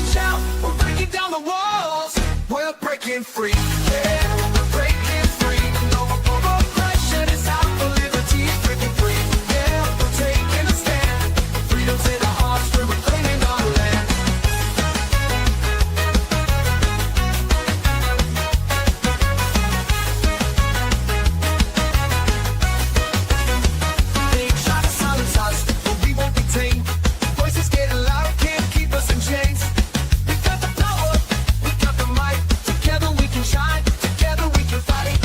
and shout. We're breaking down the walls. We're breaking free. Yeah, we're breaking free. No more oppression. It's out for liberty. Breaking free. Yeah, we're taking a stand. Freedom's in our hearts. We're reclaiming our land. They try to silence us, but we won't be tamed. Voices getting louder, can't keep us in chains. We got the power, we got the might. Together we can shine, together we can fight.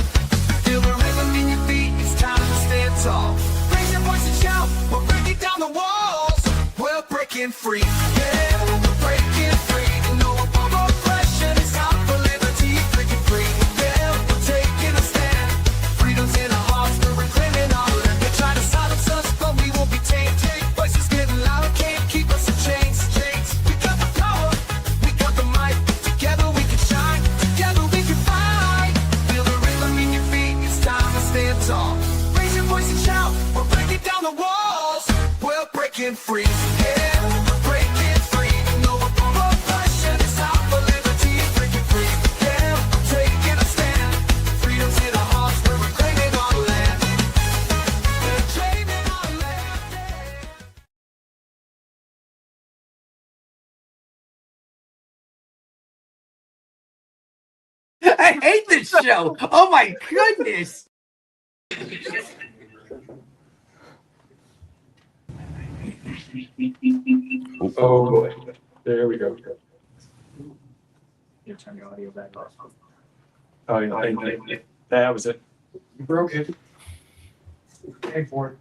Feel the rhythm in your feet, it's time to stand tall. Raise your voice and shout, we're breaking down the walls. We're breaking free, yeah, we're breaking free. No more oppression, it's out for liberty. Breaking free, yeah, we're taking a stand. Freedom's in our hearts, we're reclaiming our land. They try to silence us, but we won't be tamed. Voices getting louder, can't keep us in chains. We got the power, we got the might. Together we can shine, together we can fight. Feel the rhythm in your feet, it's time to stand tall. Raise your voice and shout, we're breaking down the walls. We're breaking free, yeah, we're breaking free. No more oppression, it's out for liberty. Breaking free, yeah, we're taking a stand. Freedom's in our hearts, we're reclaiming our land. We're claiming our land, yeah. I hate this show. Oh my goodness. Oh boy. There we go. You turn your audio back off. Oh, yeah, that was it. You broke it. Pay for it.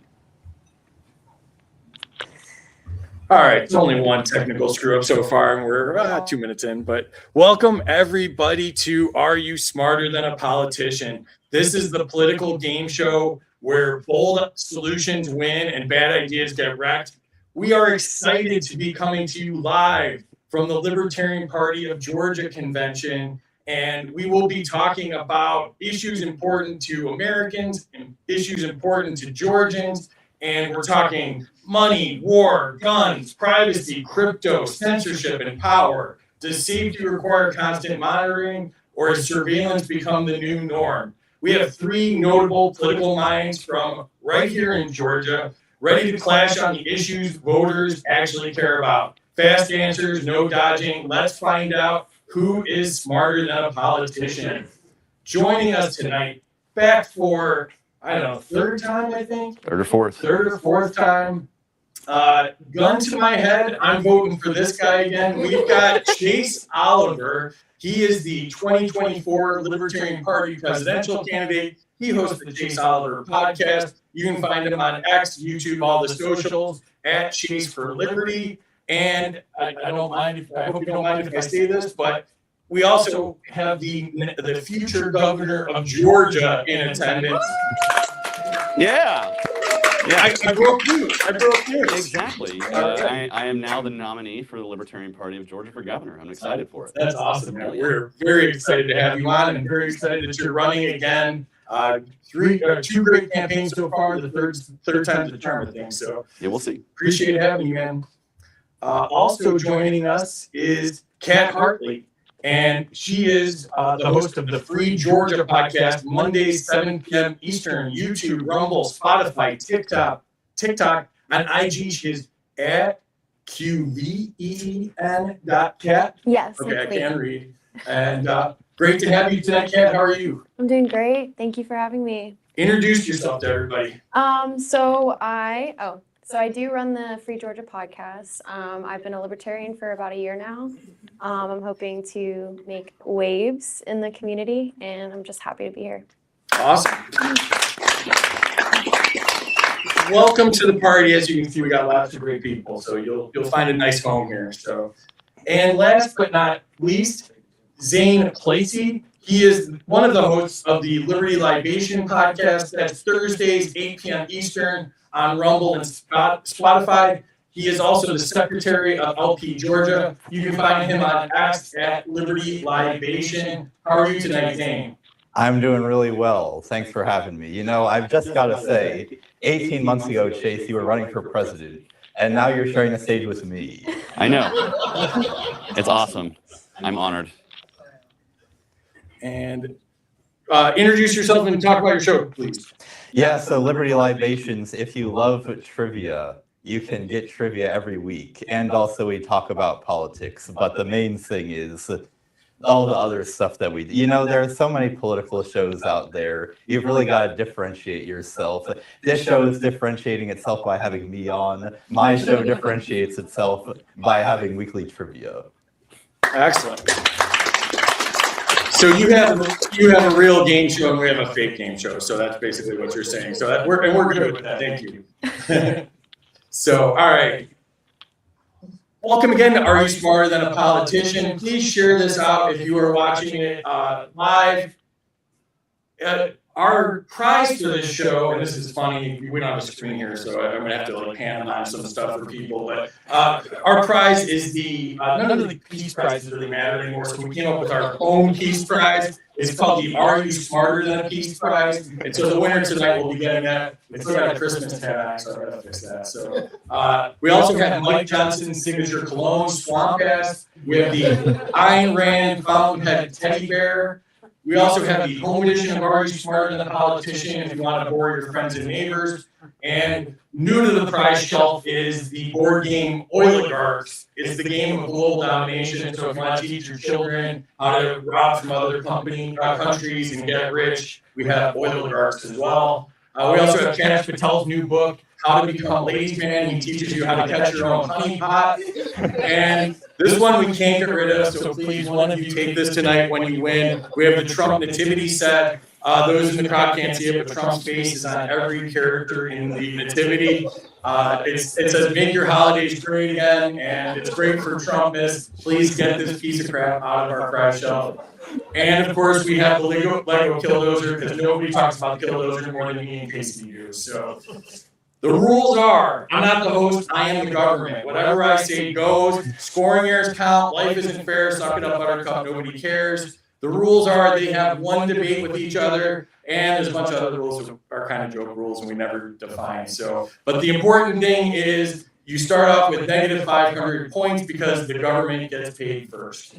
All right, it's only one technical screw up so far, and we're 2 minutes in. But welcome everybody to Are You Smarter Than a Politician? This is the political game show where bold solutions win and bad ideas get wrecked. We are excited to be coming to you live from the Libertarian Party of Georgia convention, and we will be talking about issues important to Americans and issues important to Georgians. And we're talking money, war, guns, privacy, crypto, censorship, and power. Does safety require constant monitoring, or has surveillance become the new norm? We have three notable political minds from right here in Georgia, ready to clash on the issues voters actually care about. Fast answers, no dodging. Let's find out who is smarter than a politician. Joining us tonight, back for, I don't know, third time, I think? Third or fourth time. Gun to my head, I'm voting for this guy again. We've got Chase Oliver. He is the 2024 Libertarian Party presidential candidate. He hosts the Chase Oliver podcast. You can find him on X, YouTube, all the socials, at Chase for Liberty. And I don't mind I hope you don't mind if I say this, but we also have the future governor of Georgia in attendance. Yeah. I broke news. Exactly. I am now the nominee for the Libertarian Party of Georgia for governor. I'm excited for it. That's awesome, man. We're very excited to have you on, and very excited that you're running again. Two great campaigns so far. The third time's the charm, I think. So yeah, we'll see. Appreciate having you, man. Also joining us is Kat Hartley, and she is the host of the Free Georgia podcast, Mondays, 7 p.m. Eastern, YouTube, Rumble, Spotify, TikTok. On IG, she's at QVEN.cat. Yes. Okay, I can read. And great to have you tonight, Kat. How are you? I'm doing great. Thank you for having me. Introduce yourself to everybody. So I do run the Free Georgia podcast. I've been a libertarian for about a year now. I'm hoping to make waves in the community, and I'm just happy to be here. Awesome. Welcome to the party. As you can see, we got lots of great people, so you'll find a nice home here. So, and last but not least, Zane Placie. He is one of the hosts of the Liberty Libation podcast. That's Thursdays, 8 p.m. Eastern on Rumble and Spotify. He is also the secretary of LP Georgia. You can find him on X at Liberty Libation. How are you tonight, Zane? I'm doing really well. Thanks for having me. You know, I've just got to say, 18 months ago, Chase, you were running for president. And now you're sharing the stage with me. I know. It's awesome. I'm honored. And introduce yourself and talk about your show, please. Yeah, so Liberty Libations, if you love trivia, you can get trivia every week. And also we talk about politics. But the main thing is all the other stuff that we do. You know, there are so many political shows out there. You've really got to differentiate yourself. This show is differentiating itself by having me on. My show differentiates itself by having weekly trivia. Excellent. So you have a real game show and we have a fake game show. So that's basically what you're saying. So we're good with that. Thank you. So, all right. Welcome again to Are You Smarter Than a Politician? Please share this out if you are watching it live. Our prize for this show, and this is funny, we don't have a screen here, so I'm going to have to like hand on some stuff for people, but our prize is none of the Peace Prizes really matter anymore, so we came up with our own Peace Prize. It's called the Are You Smarter Than a Peace Prize? And so the winner tonight will be getting that. It's got a Christmas tag on, so I gotta fix that. So we also have Mike Johnson's signature cologne, Swamp Ass. We have the Ayn Rand Fountainhead Teddy Bear. We also have the home edition of Are You Smarter Than a Politician if you want to bore your friends and neighbors. And new to the prize shelf is the board game Oligarchs. It's the game of global domination. So if you want to teach your children how to rob from other countries and get rich, we have Oligarchs as well. We also have Kenneth Patel's new book, How to Become a Ladies' Man. He teaches you how to catch your own honey pot. And this one we can't get rid of, so please, one of you take this tonight when you win. We have the Trump nativity set. Those in the crowd can't see it, but Trump's face is on every character in the nativity. It says, make your holidays great again, and it's great for Trumpists. Please get this piece of crap out of our prize shelf. And of course, we have the Lego Killdozer, because nobody talks about the Killdozer more than me and Casey do. So the rules are, I'm not the host, I am the government. Whatever I say goes. Scoring errors count. Life isn't fair. Suck it up, Buttercup. Nobody cares. The rules are they have one debate with each other, and there's a bunch of other rules that are kind of joke rules and we never define. So, but the important thing is you start off with negative 500 points because the government gets paid first.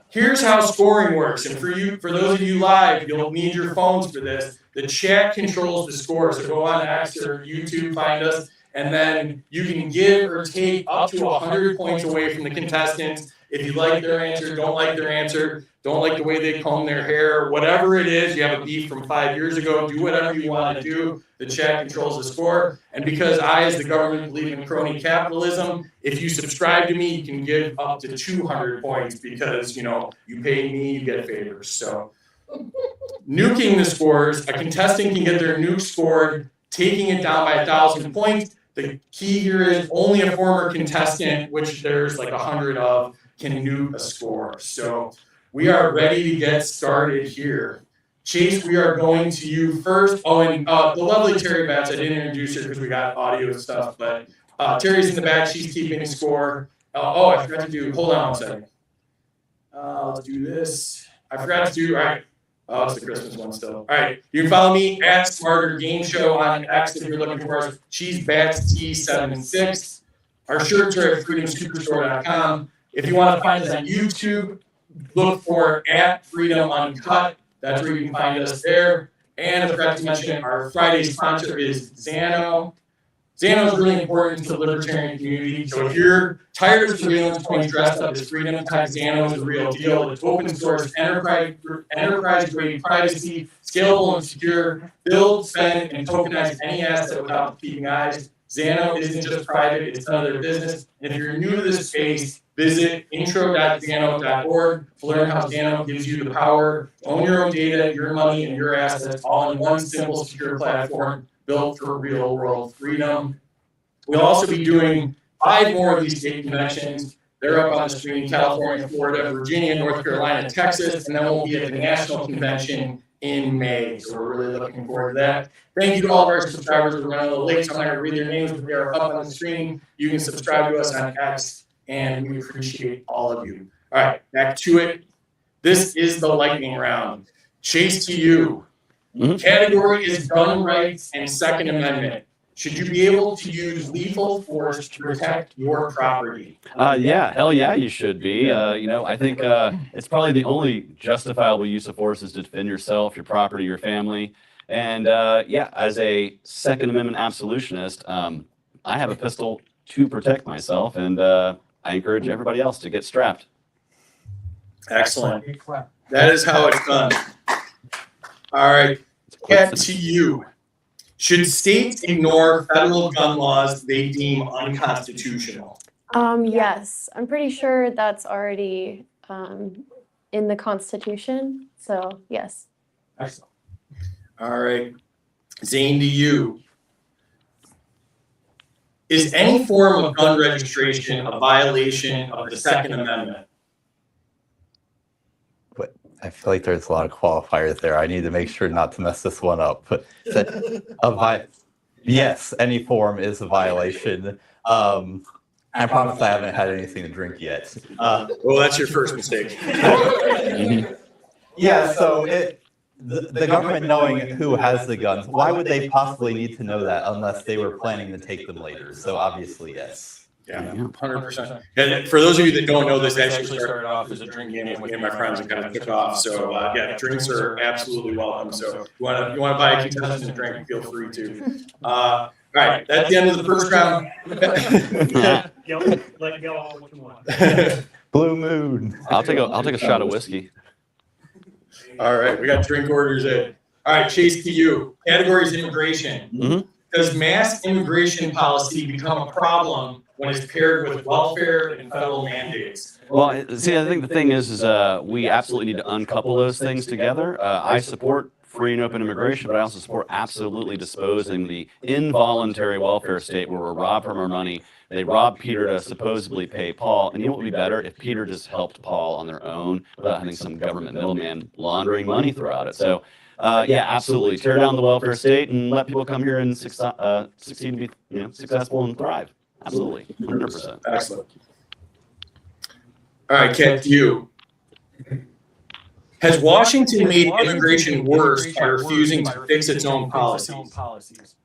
Here's how scoring works, and for those of you live, you'll need your phones for this. The chat controls the score, so go on X or YouTube, find us, and then you can give or take up to 100 points away from the contestants. If you like their answer, don't like their answer, don't like the way they comb their hair, whatever it is, you have a beef from 5 years ago, do whatever you want to do. The chat controls the score. And because I, as the government, believe in crony capitalism, if you subscribe to me, you can give up to 200 points because, you pay me, you get favors. So nuking the scores, a contestant can get their nuke scored, taking it down by 1,000 points. The key here is only a former contestant, which there's like 100 of, can nuke a score. So we are ready to get started here. Chase, we are going to you first. Oh, and the lovely Terry Batts, I didn't introduce her because we got audio stuff, but Terry's in the back. She's keeping score. I forgot to do, hold on one second. Let's do this. I forgot to do, all right. Oh, it's the Christmas one still. All right. You can follow me at Smarter Game Show on X if you're looking for us. She's Bats T76. Our shirts are at freedomsuperstore.com. If you want to find us on YouTube, look for at Freedom Uncut. That's where you can find us there. And I forgot to mention, our Friday sponsor is Xano. Xano is really important to the libertarian community. So if you're tired of surveillance being dressed up as freedom, Xano is the real deal. It's open source, enterprise-grade privacy, scalable and secure, build, spend, and tokenize any asset without keeping eyes. Xano isn't just private, it's another business. And if you're new to this space, visit intro.xano.org to learn how Xano gives you the power to own your own data, your money, and your assets all in one simple, secure platform built for real-world freedom. We'll also be doing 5 more of these state conventions. They're up on the screen: California, Florida, Virginia, North Carolina, Texas, and then we'll be at the national convention in May. So we're really looking forward to that. Thank you to all of our subscribers. We're running a little late, so I'm not going to read their names, but they are up on the screen. You can subscribe to us on X, and we appreciate all of you. All right, back to it. This is the lightning round. Chase, to you. Category is gun rights and Second Amendment. should you be able to use lethal force to protect your property? Yeah, hell yeah, you should be. I think it's probably the only justifiable use of force is to defend yourself, your property, your family. And yeah, as a Second Amendment absolutionist, I have a pistol to protect myself, and I encourage everybody else to get strapped. Excellent. That is how it's done. All right, get to you. Should states ignore federal gun laws they deem unconstitutional? Yes, I'm pretty sure that's already in the Constitution. So yes. Excellent. All right, Zane, to you. Is any form of gun registration a violation of the Second Amendment? But I feel like there's a lot of qualifiers there. I need to make sure not to mess this one up. But yes, any form is a violation. I promise I haven't had anything to drink yet. Well, that's your first mistake. Yeah, so the government knowing who has the guns, why would they possibly need to know that unless they were planning to take them later? So obviously, yes. Yeah, 100%. And for those of you that don't know, this actually started off as a drink game with me and my friends and kind of took off. So yeah, drinks are absolutely welcome. So if you want to buy a contestant drink, feel free to. All right, that's the end of the first round. Let go all what you want. Blue moon. I'll take a shot of whiskey. All right, we got drink orders in. All right, Chase, to you. Categories immigration. Mhm. Does mass immigration policy become a problem when it's paired with welfare and federal mandates? Well, see, I think the thing is we absolutely need to uncouple those things together. I support free and open immigration, but I also support absolutely disposing the involuntary welfare state where we're robbed from our money. They robbed Peter to supposedly pay Paul, and you know what would be better if Peter just helped Paul on their own without having some government middleman laundering money throughout it. So, yeah, absolutely, tear down the welfare state and let people come here and succeed and be successful and thrive. Absolutely, 100%. Excellent. All right, Kat, to you. Has Washington made immigration worse by refusing to fix its own policies?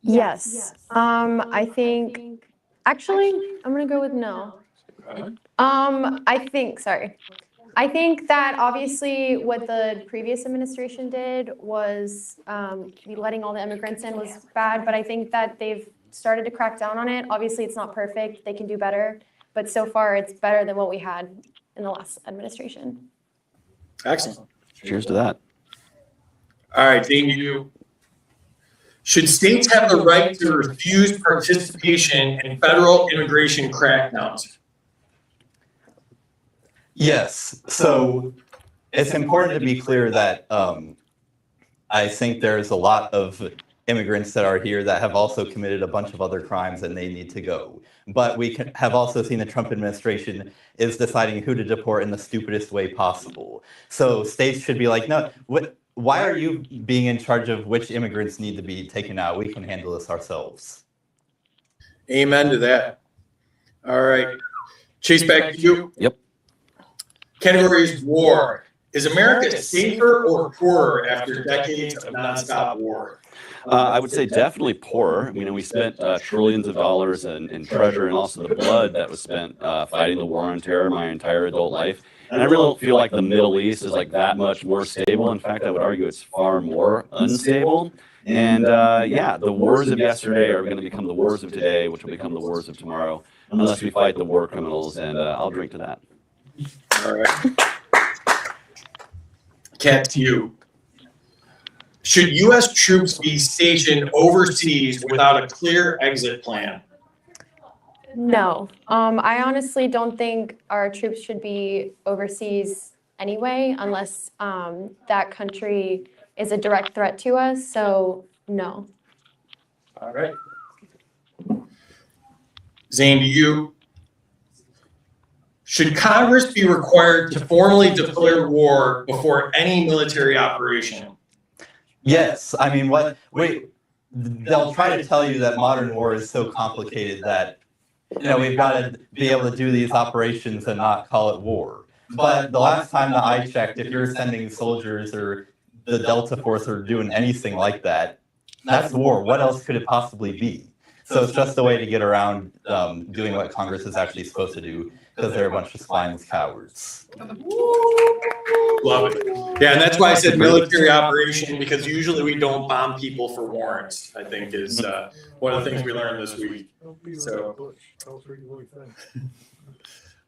Yes. I think actually I'm gonna go with no. I think that obviously what the previous administration did was letting all the immigrants in was bad, but I think that they've started to crack down on it. Obviously, it's not perfect. They can do better, but so far it's better than what we had in the last administration. Excellent. Cheers to that. All right, Dane, you. Should states have the right to refuse participation in federal immigration crackdowns? Yes. So it's important to be clear that I think there's a lot of immigrants that are here that have also committed a bunch of other crimes and they need to go. But we have also seen the Trump administration is deciding who to deport in the stupidest way possible. So states should be like, no, why are you being in charge of which immigrants need to be taken out? We can handle this ourselves. Amen to that. All right. Chase, back to you. Yep. Categories war. Is America safer or poorer after decades of nonstop war? I would say definitely poorer. We spent trillions of dollars in treasure and also the blood that was spent fighting the war on terror my entire adult life. And I really don't feel like the Middle East is like that much more stable. In fact, I would argue it's far more unstable. And yeah, the wars of yesterday are going to become the wars of today, which will become the wars of tomorrow, unless we fight the war criminals. And I'll drink to that. All right. Kat, to you. Should U.S. troops be stationed overseas without a clear exit plan? No, I honestly don't think our troops should be overseas anyway, unless that country is a direct threat to us. So no. All right. Zane, to you. Should Congress be required to formally declare war before any military operation? Yes. I mean, they'll try to tell you that modern war is so complicated that we've got to be able to do these operations and not call it war. But the last time that I checked, if you're sending soldiers or the Delta Force or doing anything like that, That's war. What else could it possibly be? So it's just a way to get around doing what Congress is actually supposed to do, because they're a bunch of spineless cowards. Love it. Yeah, and that's why I said military operation, because usually we don't bomb people for warrants, I think is one of the things we learned this week. So,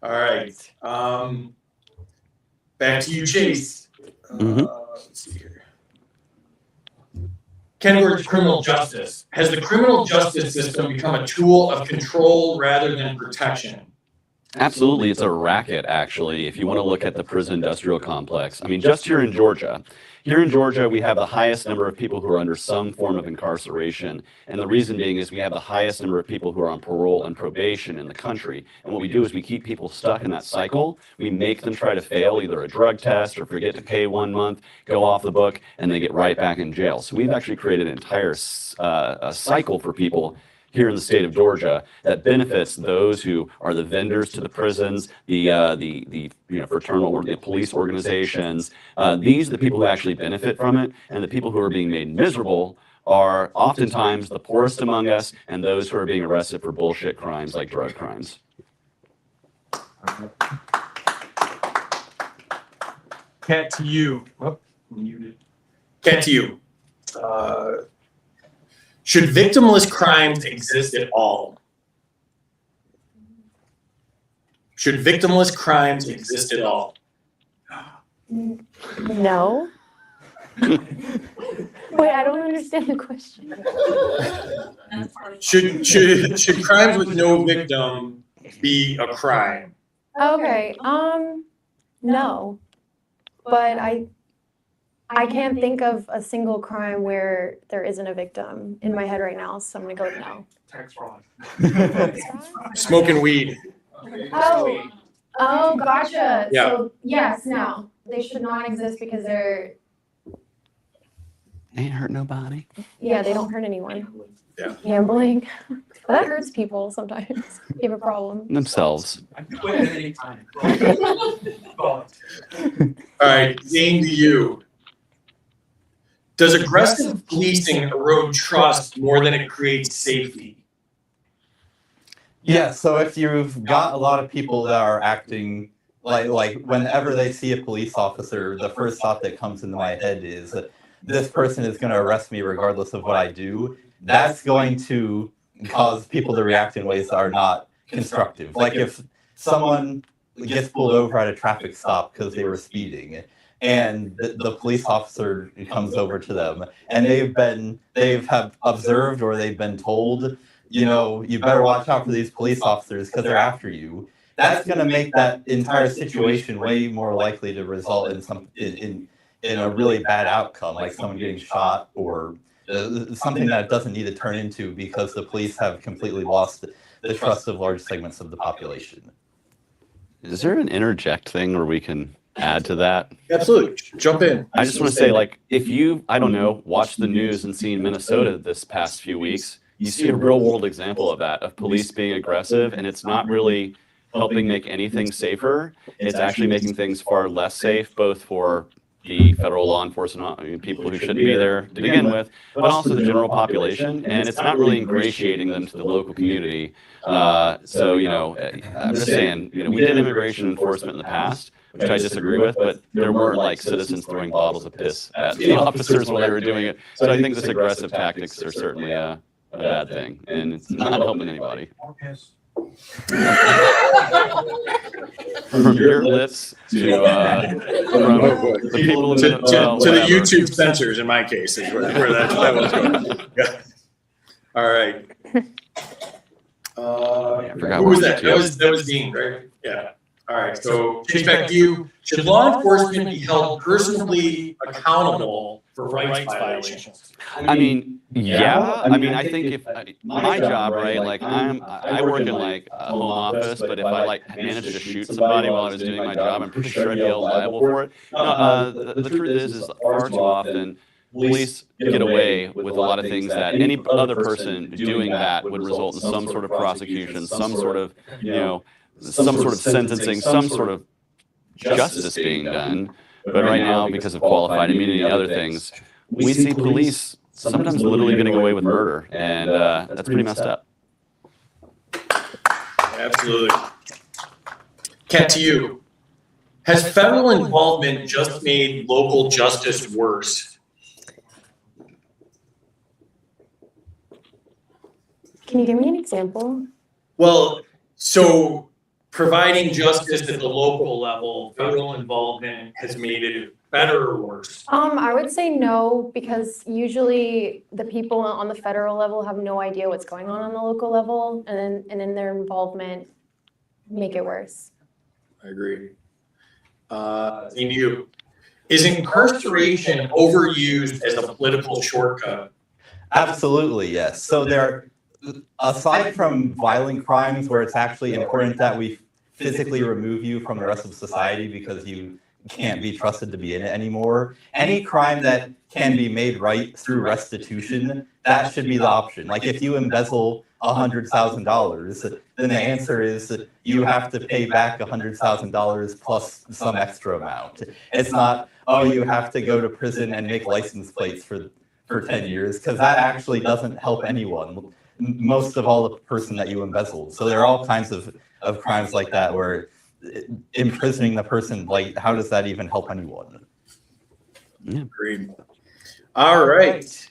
all right. Back to you, Chase. Let's see here. Category criminal justice. Has the criminal justice system become a tool of control rather than protection? Absolutely, it's a racket, actually, if you want to look at the prison industrial complex. I mean, just here in Georgia, we have the highest number of people who are under some form of incarceration. And the reason being is we have the highest number of people who are on parole and probation in the country. And what we do is we keep people stuck in that cycle. We make them try to fail either a drug test or forget to pay 1 month, go off the book, and they get right back in jail. So we've actually created an entire cycle for people here in the state of Georgia that benefits those who are the vendors to the prisons, the fraternal or the police organizations. These are the people who actually benefit from it, and the people who are being made miserable are oftentimes the poorest among us and those who are being arrested for bullshit crimes like drug crimes. Cat to you. Oh, muted. Cat to you. Should victimless crimes exist at all? Should victimless crimes exist at all? No. Wait, I don't understand the question. Should crimes with no victim be a crime? Okay, no. But I can't think of a single crime where there isn't a victim in my head right now, so I'm gonna go with no. Tax fraud. Smoking weed. Oh, gotcha. Yeah. So yes, no, they should not exist because they're, Ain't hurt nobody. yeah, they don't hurt anyone. Yeah. Gambling, that hurts people sometimes. You have a problem. Themselves. I can quit at any time. All right, Zane, to you. Does aggressive policing erode trust more than it creates safety? Yeah, so if you've got a lot of people that are acting like whenever they see a police officer, the first thought that comes into my head is this person is going to arrest me regardless of what I do. That's going to cause people to react in ways that are not constructive. Like if someone gets pulled over at a traffic stop because they were speeding, and the police officer comes over to them, and they've observed or they've been told, you know, you better watch out for these police officers because they're after you. That's going to make that entire situation way more likely to result in a really bad outcome, like someone getting shot or something that it doesn't need to turn into because the police have completely lost the trust of large segments of the population. Is there an interject thing where we can add to that? Absolutely. Jump in. I just want to say, like, if you, I don't know, watched the news and seen Minnesota this past few weeks, you see a real world example of that, of police being aggressive, and it's not really helping make anything safer. It's actually making things far less safe, both for the federal law enforcement, I mean, people who shouldn't be there to begin with, but also the general population, and it's not really ingratiating them to the local community. So, you know, I'm just saying, you know, we did immigration enforcement in the past, which I disagree with, but there weren't like citizens throwing bottles of piss at the officers while they were doing it. So I think this aggressive tactics are certainly a bad thing, and it's not helping anybody. From your lips to the people to the whatever. YouTube censors, in my case, is where that was going. Yeah. All right. I forgot Who what was it that? That was Dean, right? Yeah. All right. So, Chase, back to you. Should law enforcement be held personally accountable for rights violations? I mean, yeah. I mean, I think if my job, right, like I work in like a home office, but if I like managed to shoot somebody while I was doing my job, I'm pretty sure I'd be held liable for it. The truth is far too often police get away with a lot of things that any other person doing that would result in some sort of prosecution, some sort of, you know, some sort of sentencing, some sort of justice being done. But right now, because of qualified immunity and other things, we see police sometimes literally getting away with murder, and that's pretty messed up. Absolutely. Kat, to you. Has federal involvement just made local justice worse? Can you give me an example? Well, so providing justice at the local level, federal involvement has made it better or worse? I would say no, because usually the people on the federal level have no idea what's going on the local level, and then their involvement make it worse. I agree. You. Is incarceration overused as a political shortcut? Absolutely, yes. So aside from violent crimes where it's actually important that we physically remove you from the rest of society because you can't be trusted to be in it anymore, any crime that can be made right through restitution, that should be the option. Like if you embezzle $100,000, then the answer is you have to pay back $100,000 plus some extra amount. It's not, oh, you have to go to prison and make license plates for 10 years, because that actually doesn't help anyone. Most of all, the person that you embezzled. So there are all kinds of crimes like that where imprisoning the person, like, how does that even help anyone? Agreed. All right.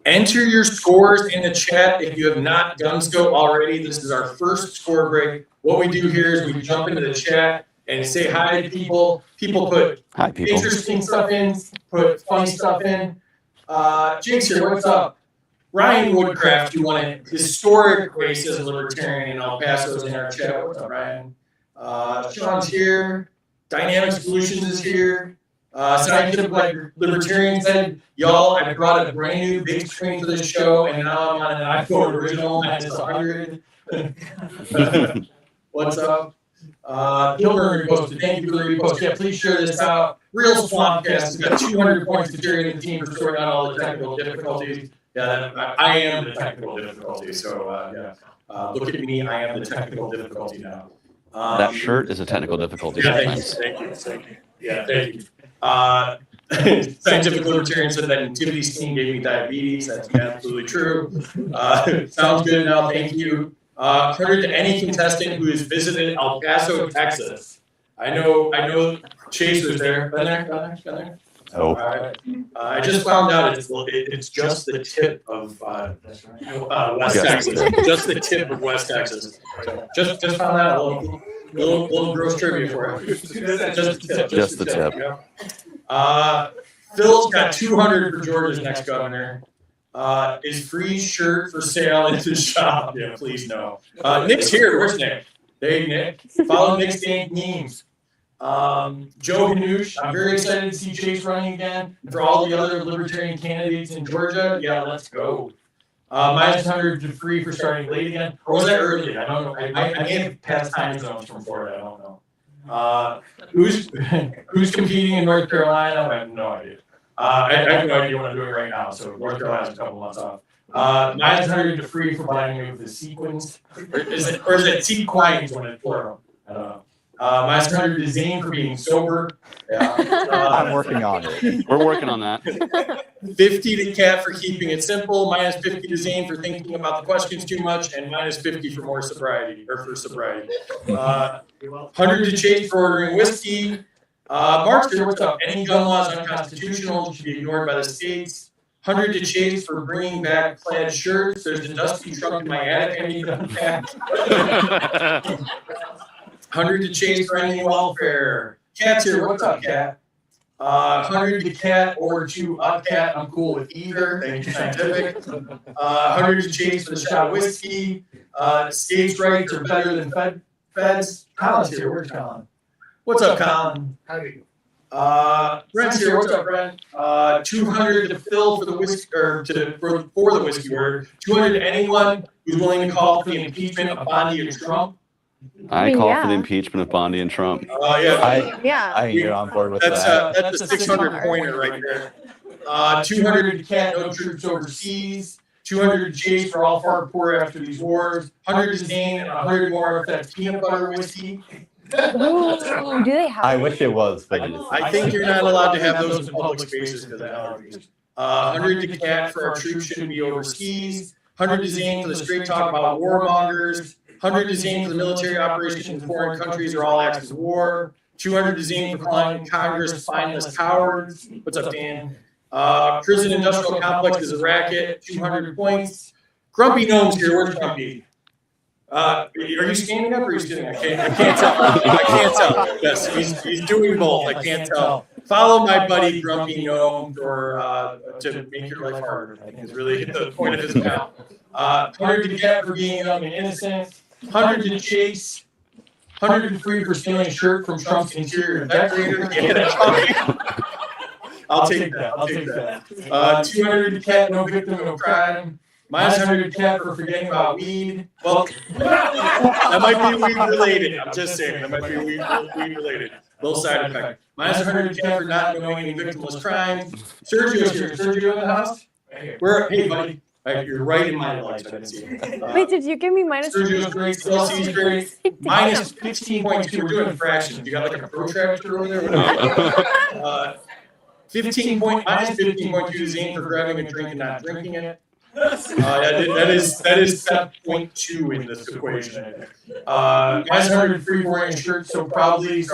Enter your scores in the chat if you have not done so already. This is our first score break. What we do here is we jump into the chat and say hi to people. People put interesting stuff in, put funny stuff in. Jake's here, what's up? Ryan Woodcraft, you want a historic race as a libertarian in El Paso's in our chat. What's up, Ryan? Sean's here. Dynamic Solutions is here. Scientific Libertarian said, y'all, I brought a brand new big screen for this show, and now I'm on an iPhone original, and it's 100. What's up? Gilbert reposted. Thank you for the repost. Yeah, please share this out. Real Swampcast has got 200 points to Jerry and the team for sorting out all the technical difficulties. Yeah, I am the technical difficulty. So, look at me. I am the technical difficulty now. That shirt is a technical difficulty. Yeah, thank you. Yeah, thank you. Scientific Libertarian said that nativity scene gave me diabetes. That's absolutely true. Sounds good now. Thank you. Credit to any contestant who has visited El Paso, Texas. I know Chase was there. Been there? Oh. All right. I just found out it's just the tip of West Texas. Just the tip of West Texas. So just found out a little gross trivia for you. Just the tip. Yeah. Phil's got 200 for Georgia's next governor. Is free shirt for sale in the shop? Yeah, please no. Nick's here. Where's Nick? Hey, Nick. Follow Nick's memes. Joe Hanoush, I'm very excited to see Chase running again. And for all the other libertarian candidates in Georgia, yeah, let's go. Minus 100 to free for starting late again. Or was that early? I don't know. I may have passed time zones from Florida. I don't know. Who's competing in North Carolina? I have no idea. I have no idea what I'm doing right now. So North Carolina's a couple months off. Minus 100 to free for buying me with the sequins. Or is it sequins when it's plural? I don't know. Minus 100 to Zane for being sober. Yeah. I'm working on it. We're working on that. 50 to Kat for keeping it simple. Minus 50 to Zane for thinking about the questions too much. And minus 50 for more sobriety, or for sobriety. 100 to Chase for ordering whiskey. Mark's here, what's up? Any gun laws unconstitutional should be ignored by the states. 100 to Chase for bringing back plaid shirts. There's a dusty truck in my attic I need to unpack. 100 to Chase for ending welfare. Kat's here. What's up, Kat? 100 to Kat or to Cat. I'm cool with either. Thank you, Scientific. 100 to Chase for the shot of whiskey. States' rights are better than feds. Colin's here. Where's Colin? What's up, Colin? How are you? Brent's here. What's up, Brent? 200 to Phil for the whiskey, or for the whiskey word. 200 to anyone who's willing to call for the impeachment of Bondi and Trump. I call for the impeachment of Bondi and Trump. I can get on board with that. That's a 600 pointer right there. 200 to Cat, no troops overseas. 200 to Chase for all far poor after these wars. 100 to Zane, and 100 more if that's peanut butter whiskey. Ooh, do they have? I wish it was, but I think you're not allowed to have those in public spaces because of allergies. 100 to Cat for our troops shouldn't be overseas. 100 to Zane for the straight talk about warmongers. 100 to Zane for the military operations in foreign countries are all acts of war. 200 to Zane for calling Congress spineless cowards. What's up, Dan? Prison industrial complex is a racket. 200 points. Grumpy Gnome's here. Where's Grumpy? Are you standing up or are you sitting? I can't tell. I can't tell. Yes, he's doing both. I can't tell. Follow my buddy Grumpy Gnome for to make your life harder. I think is really the point of his account. 100 to Cat for being young and innocent. 100 to Chase. 100 to Free for stealing a shirt from Trump's interior decorator. I'll take that. I'll take that. 200 to Cat, no victim, no crime. Minus 100 to Cat for forgetting about weed. Well, that might be weed related. I'm just saying that might be weed related. Little side effect. Minus 100 to Cat for not knowing any victimless crime. Sergio's here. Sergio in the house? Where? Hey, buddy. You're right in my lights. I didn't see you. Wait, did you give me minus? Sergio's great. Chelsea's great. Minus 15.2. We're doing fractions. You got like a protractor over there? minus 15.2 to Zane for grabbing a drink and not drinking it. That is step 0.2 in this equation. Minus 100 free for wearing a shirt, so probably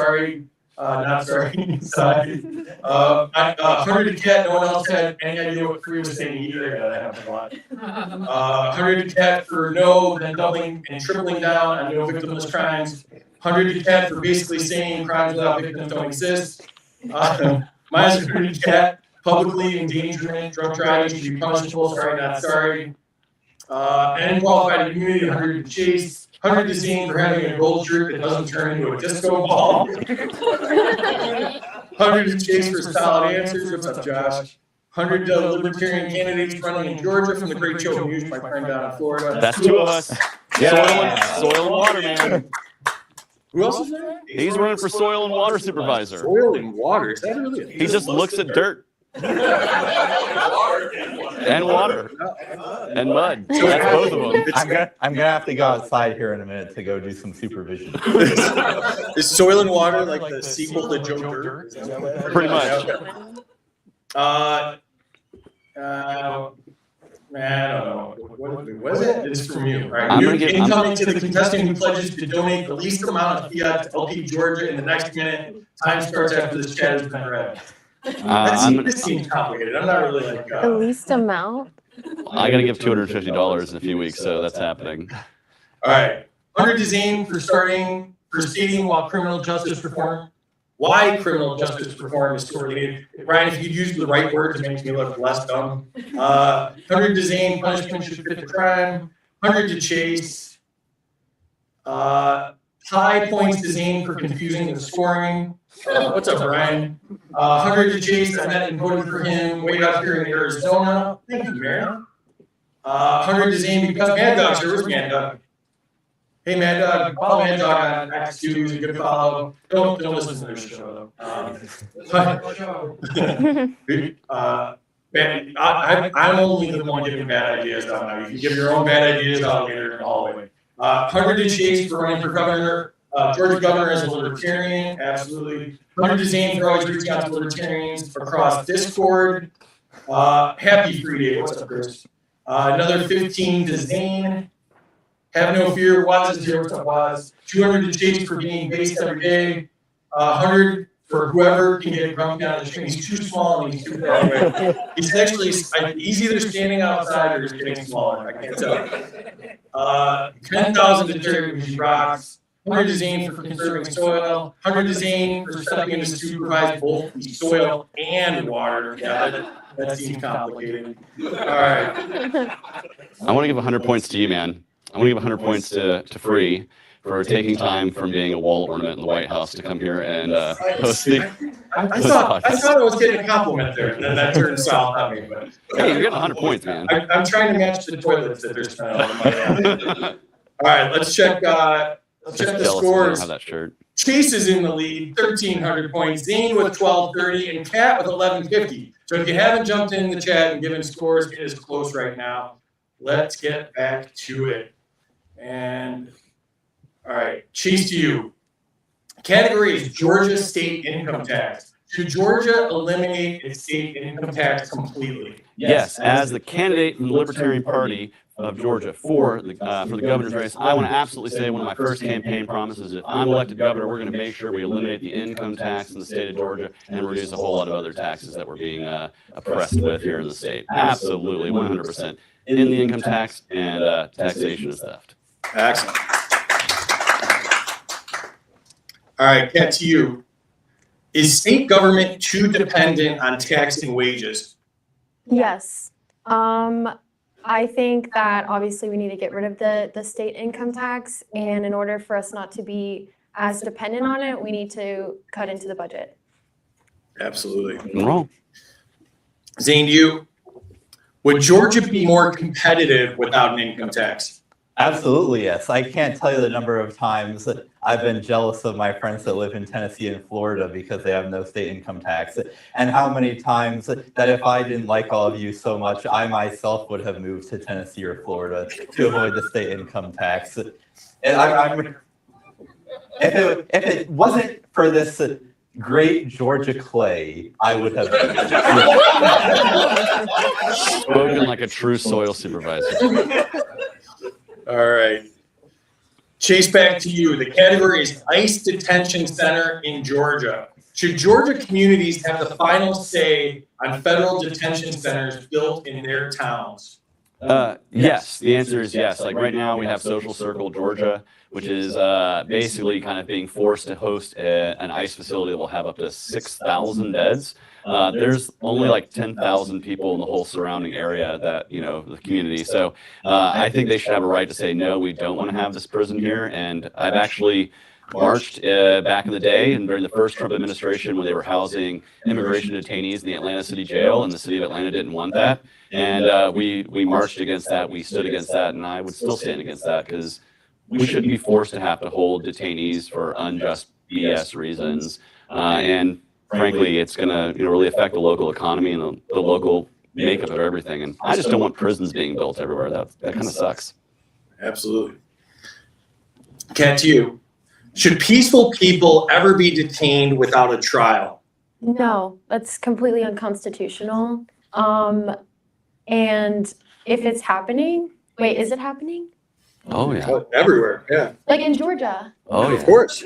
not sorry. Sorry. 100 to Cat. No one else had any idea what free was saying either. Yeah, that happened a lot. 100 to Cat for no, then doubling and tripling down on no victimless crimes. 100 to Cat for basically saying crimes without victims don't exist. Minus 100 to Cat. Publicly endangerment, drunk driving should be punishable. Sorry, not sorry. And qualified immunity. 100 to Chase. 100 to Zane for having a gold shirt that doesn't turn into a disco ball. 100 to Chase for solid answers. What's up, Josh? 100 to Libertarian candidates running in Georgia from the Great Show of News, my friend down in Florida. That's two of us. Yeah. Soil and water, man. Who else is there? He's running for soil and water supervisor. Soil and water. Is that really? He just looks at dirt. And water. And mud. That's both of them. I'm gonna have to go outside here in a minute to go do some supervision. Is Soil and Water like the sequel to Joe Dirt? Pretty much. I don't know. What is it? It's from you. All right. I'm New gonna give- incoming to the contestant who pledges to donate the least amount of fiat to LP Georgia in the next minute. Time starts after this chat has been read. This seems complicated. I'm not really like. The least amount? I gotta give $250 in a few weeks, so that's happening. All right. 100 to Zane for stating while criminal justice reform. Why criminal justice reform is so related. Ryan, if you'd use the right words, it makes me look less dumb. 100 to Zane, punishment should fit the crime. 100 to Chase. High points to Zane for confusing the scoring. What's up, Ryan? 100 to Chase, I met and voted for him way out here in Arizona. Thank you, Marion. 100 to Zane because Mad Dog's here. Where's Mad Dog? Hey, Mad Dog, follow Mad Dog on X2. He's a good follow. Don't listen to their show, though. I'm only the one giving bad ideas out now. You can give your own bad ideas out later all the way. 100 to Chase for running for governor. Georgia governor as a libertarian, absolutely. 100 to Zane for always reaching out to libertarians across Discord. Happy Free Day. What's up, Chris? Another 15 to Zane. Have no fear. Waz is here. What's up, Waz? 200 to Chase for being based every day. 100 for whoever can get grumpy on the street. He's too small and he's too far away. He's actually, he's either standing outside or he's getting smaller. I can't tell. 10,000 to Terry because he rocks. 100 to Zane for conserving soil. 100 to Zane for stepping in to supervise both the soil and water. Yeah, that seems complicated. All right. I want to give 100 points to you, man. I want to give 100 points to Free for taking time from being a wall ornament in the White House to come here and host the. I thought I was getting a compliment there, and then that turned south on me. But Hey, you're getting 100 points, man. I'm trying to match the toilets that they're spending all the money on. All right, let's check. Let's check the Jealous scores. of that shirt. Chase is in the lead, 1,300 points. Zane with 1,230, and Cat with 1,150. So if you haven't jumped in the chat and given scores, it is close right now. Let's get back to it. And all right, Chase to you. Category is Georgia state income tax. should Georgia eliminate its state income tax completely? Yes, as the candidate from the Libertarian Party of Georgia for the governor's race, I want to absolutely say one of my first campaign promises: if I'm elected governor, we're going to make sure we eliminate the income tax in the state of Georgia and reduce a whole lot of other taxes that we're being oppressed with here in the state. Absolutely, 100% in the income tax and taxation is theft. Excellent. All right, Kat, to you. Is state government too dependent on taxing wages? Yes. I think that obviously we need to get rid of the state income tax, and in order for us not to be as dependent on it, we need to cut into the budget. Absolutely. Wrong. Zane, to you. Would Georgia be more competitive without an income tax? Absolutely, yes. I can't tell you the number of times that I've been jealous of my friends that live in Tennessee and Florida because they have no state income tax, and how many times that if I didn't like all of you so much, I myself would have moved to Tennessee or Florida to avoid the state income tax. And if it wasn't for this great Georgia clay, I would have Spoken like a true soil supervisor. All right. Chase, back to you. The category is ICE Detention Center in Georgia. Should Georgia communities have the final say on federal detention centers built in their towns? Yes, the answer is yes. Like right now, we have Social Circle Georgia, which is basically kind of being forced to host an ICE facility that will have up to 6,000 beds. There's only like 10,000 people in the whole surrounding area that, the community. So I think they should have a right to say, no, we don't want to have this prison here. And I've actually marched back in the day and during the first Trump administration when they were housing immigration detainees in the Atlanta City Jail, and the city of Atlanta didn't want that. And we marched against that. We stood against that. And I would still stand against that because we shouldn't be forced to have to hold detainees for unjust BS reasons. And frankly, it's going to really affect the local economy and the local makeup of everything. And I just don't want prisons being built everywhere. That kind of sucks. Absolutely. Kat, to you. Should peaceful people ever be detained without a trial? No, that's completely unconstitutional. And if it's happening, wait, is it happening? Oh, yeah. Everywhere, yeah. Like in Georgia? Oh, Of yeah. course.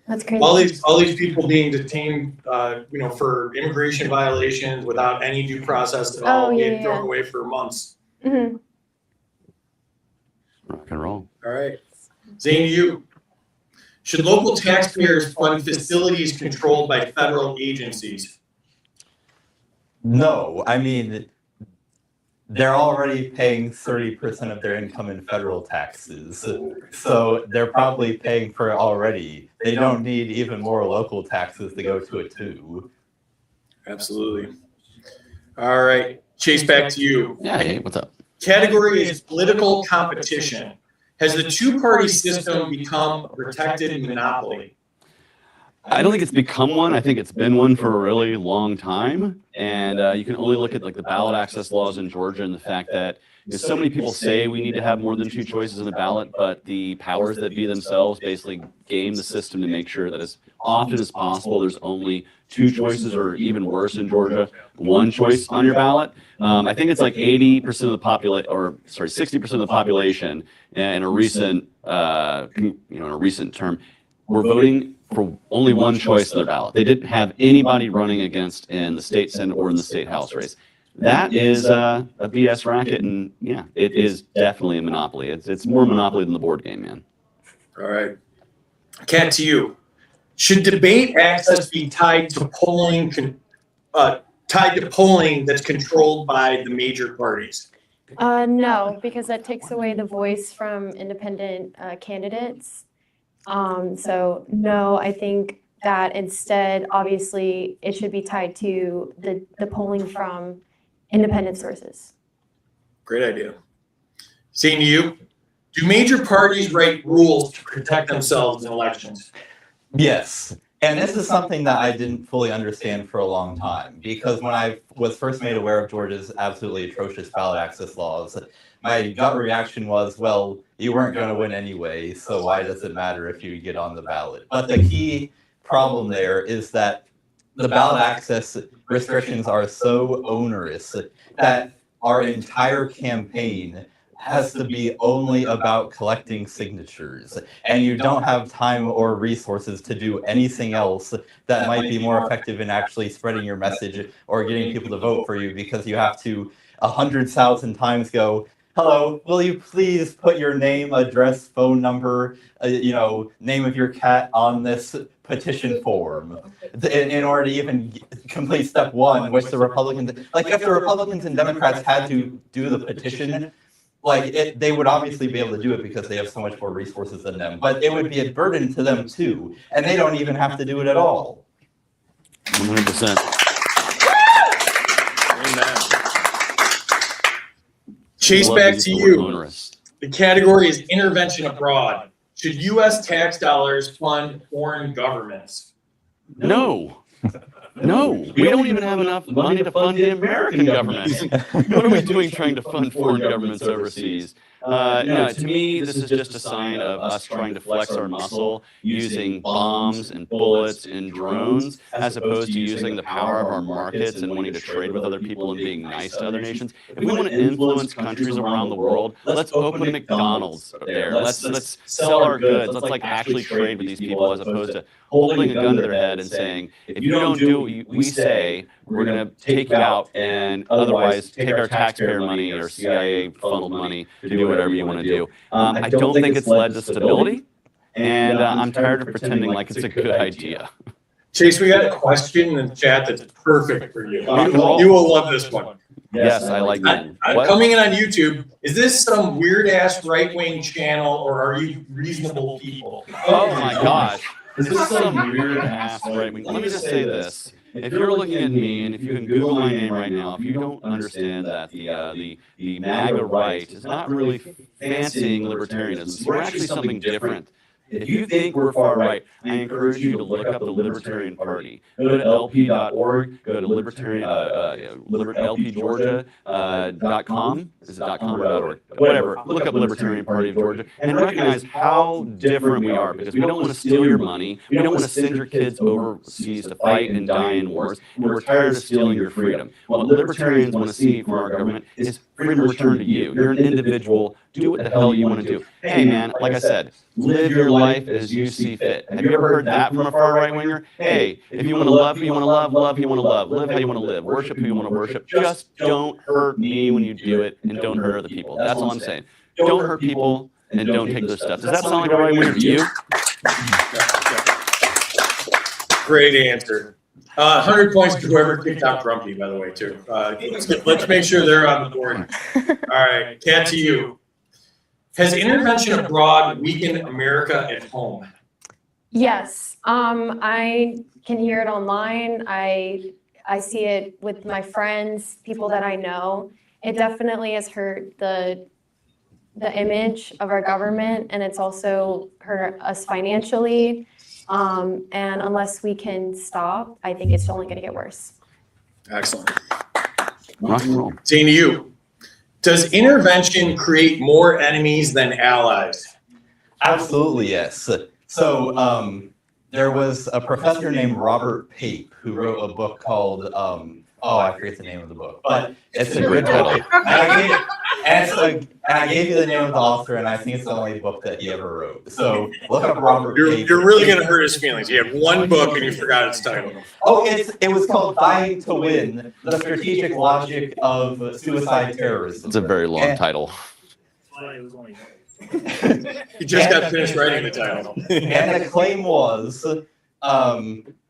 That's crazy. All these people being detained, for immigration violations without any due process at all, yeah, being thrown away for months. Mhm. Rock and roll. All right. Zane, you. Should local taxpayers fund facilities controlled by federal agencies? No, I mean, they're already paying 30% of their income in federal taxes. So they're probably paying for it already. They don't need even more local taxes to go to it too. Absolutely. All right. Chase, back to you. Yeah, hey, what's up? Category is political competition. Has the two-party system become a protected monopoly? I don't think it's become one. I think it's been one for a really long time. And you can only look at like the ballot access laws in Georgia and the fact that so many people say we need to have more than two choices in the ballot, but the powers that be themselves basically game the system to make sure that as often as possible there's only two choices, or even worse in Georgia, one choice on your ballot. I think it's like 80% of the population, or sorry, 60% of the population in a recent, term, were voting for only one choice on their ballot. They didn't have anybody running against in the state Senate or in the state House race. That is a BS racket, and yeah, it is definitely a monopoly. It's more monopoly than the board game, man. All right. Kat, to you. Should debate access be tied to polling that's controlled by the major parties? No, because that takes away the voice from independent candidates. So no, I think that instead, obviously, it should be tied to the polling from independent sources. Great idea. Zane, to you. Do major parties write rules to protect themselves in elections? Yes. And this is something that I didn't fully understand for a long time, because when I was first made aware of Georgia's absolutely atrocious ballot access laws, my gut reaction was, well, you weren't going to win anyway, so why does it matter if you get on the ballot? But the key problem there is that the ballot access restrictions are so onerous that our entire campaign has to be only about collecting signatures, and you don't have time or resources to do anything else that might be more effective in actually spreading your message or getting people to vote for you, because you have to 100,000 times go, hello, will you please put your name, address, phone number, name of your cat on this petition form in order to even complete step one, which the Republicans, like if the Republicans and Democrats had to do the petition, they would obviously be able to do it because they have so much more resources than them, but it would be a burden to them too, and they don't even have to do it at all. 100%. Amen. Chase, back to you. Onerous. The category is intervention abroad. Should U.S. tax dollars fund foreign governments? No. No, we don't even have enough money to fund the American government. What are we doing trying to fund foreign governments overseas? No, to me, this is just a sign of us trying to flex our muscle using bombs and bullets and drones, as opposed to using the power of our markets and wanting to trade with other people and being nice to other nations. If we want to influence countries around the world, let's open McDonald's there. Let's sell our goods. Let's actually trade with these people, as opposed to holding a gun to their head and saying, if you don't do what we say, we're going to take you out, and otherwise take our taxpayer money or CIA funneled money to do whatever you want to do. I don't think it's led to stability, and I'm tired of pretending like it's a good idea. Chase, we got a question in the chat that's perfect for you. Rock and roll. You will love this one. Yes, I like that. What? Coming in on YouTube, is this some weird-ass right-wing channel, or are you reasonable people? Oh my gosh. This is some weird ass right wing. Let me just say this. If you're looking at me, and if you can Google my name right now, if you don't understand that the MAGA right is not really fancying libertarianism, we're actually something different. If you think we're far right, I encourage you to look up the Libertarian Party. Go to lp.org, go to lpgeorgia.com. Is it .com or .org? Whatever. Look up Libertarian Party of Georgia and recognize how different we are, because we don't want to steal your money. We don't want to send your kids overseas to fight and die in wars. And we're tired of stealing your freedom. What libertarians want to see from our government is freedom returned to you. You're an individual. Do what the hell you want to do. Hey, man, like I said, live your life as you see fit. Have you ever heard that from a far right winger? Hey, if you want to love who you want to love, love who you want to love, live how you want to live, worship who you want to worship. Just don't hurt me when you do it, and don't hurt other people. That's all I'm saying. Don't hurt people, and don't take their stuff. Does that sound like a right winger to you? Great answer. 100 points to whoever kicked out Grumpy, by the way, too. Let's make sure they're on the board. All right, Kat, to you. Has intervention abroad weakened America at home? Yes, I can hear it online. I see it with my friends, people that I know. It definitely has hurt the image of our government, and it's also hurt us financially. And unless we can stop, I think it's only going to get worse. Excellent. Rock and roll. Zane, to you. Does intervention create more enemies than allies? Absolutely, yes. So there was a professor named Robert Pape who wrote a book called, I forget the name of the book, but it's a good title. And I gave you the name of the author, and I think it's the only book that he ever wrote. So look up Robert Pape. You're really going to hurt his feelings. You have one book and you forgot its title. Oh, it was called Dying to Win, The Strategic Logic of Suicide Terrorism. It's a very long title. He just got finished writing the title. And the claim was,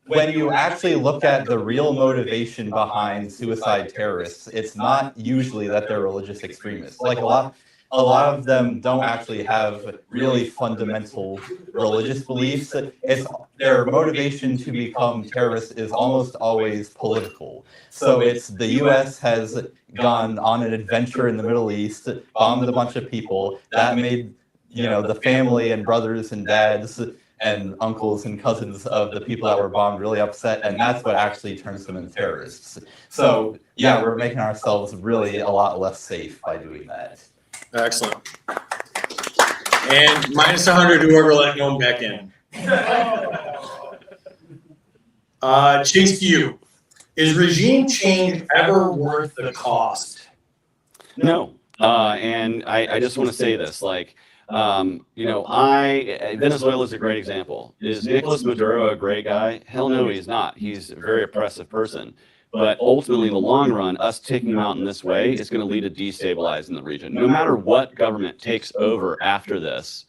when you actually look at the real motivation behind suicide terrorists, it's not usually that they're religious extremists. Like a lot of them don't actually have really fundamental religious beliefs. It's their motivation to become terrorists is almost always political. So it's the U.S. has gone on an adventure in the Middle East, bombed a bunch of people. That made, the family and brothers and dads and uncles and cousins of the people that were bombed really upset, and that's what actually turns them into terrorists. So yeah, we're making ourselves really a lot less safe by doing that. Excellent. And minus 100, whoever let Gnome back in. Chase, to you. Is regime change ever worth the cost? No. And I just want to say this, like, Venezuela is a great example. Is Nicolas Maduro a great guy? Hell no, he's not. He's a very oppressive person. But ultimately, in the long run, us taking him out in this way is going to lead to destabilizing the region. No matter what government takes over after this,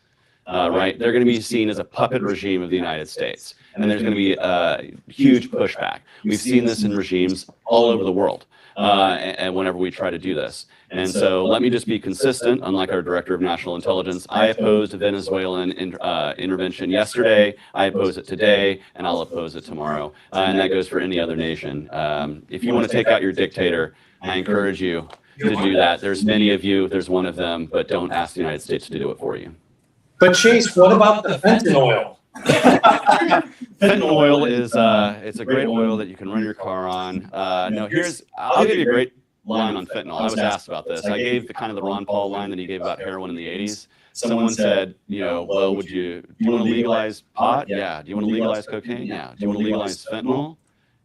right, they're going to be seen as a puppet regime of the United States. And there's going to be a huge pushback. We've seen this in regimes all over the world. And whenever we try to do this. And so let me just be consistent. Unlike our Director of National Intelligence, I opposed Venezuelan intervention yesterday, I oppose it today, and I'll oppose it tomorrow. And that goes for any other nation. If you want to take out your dictator, I encourage you to do that. There's many of you, there's one of them, but don't ask the United States to do it for you. But Chase, what about the fentanyl oil? Fentanyl oil is it's a great oil that you can run your car on. No, I'll give you a great line on fentanyl. I was asked about this. I gave the kind of the Ron Paul line that he gave about heroin in the 80s. Someone said, well, do you want to legalize pot? Yeah. Do you want to legalize cocaine? Yeah. Do you want to legalize fentanyl?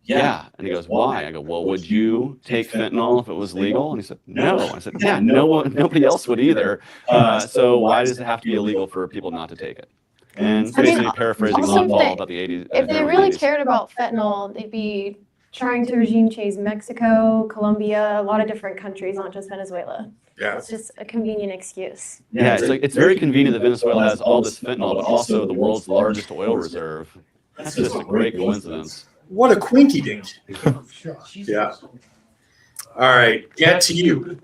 Yeah. And he goes, why? I go, well, would you take fentanyl if it was legal? And he said, no. I said, yeah, nobody else would either. So why does it have to be illegal for people not to take it? And basically paraphrasing Ron Paul about the 80s. If they really cared about fentanyl, they'd be trying to regime change Mexico, Colombia, a lot of different countries, not just Venezuela. Yeah. It's just a convenient excuse. Yeah, it's very convenient that Venezuela has all this fentanyl, but also the world's largest oil reserve. That's just a great coincidence. What a quinky dink. Yeah. All right, get to you.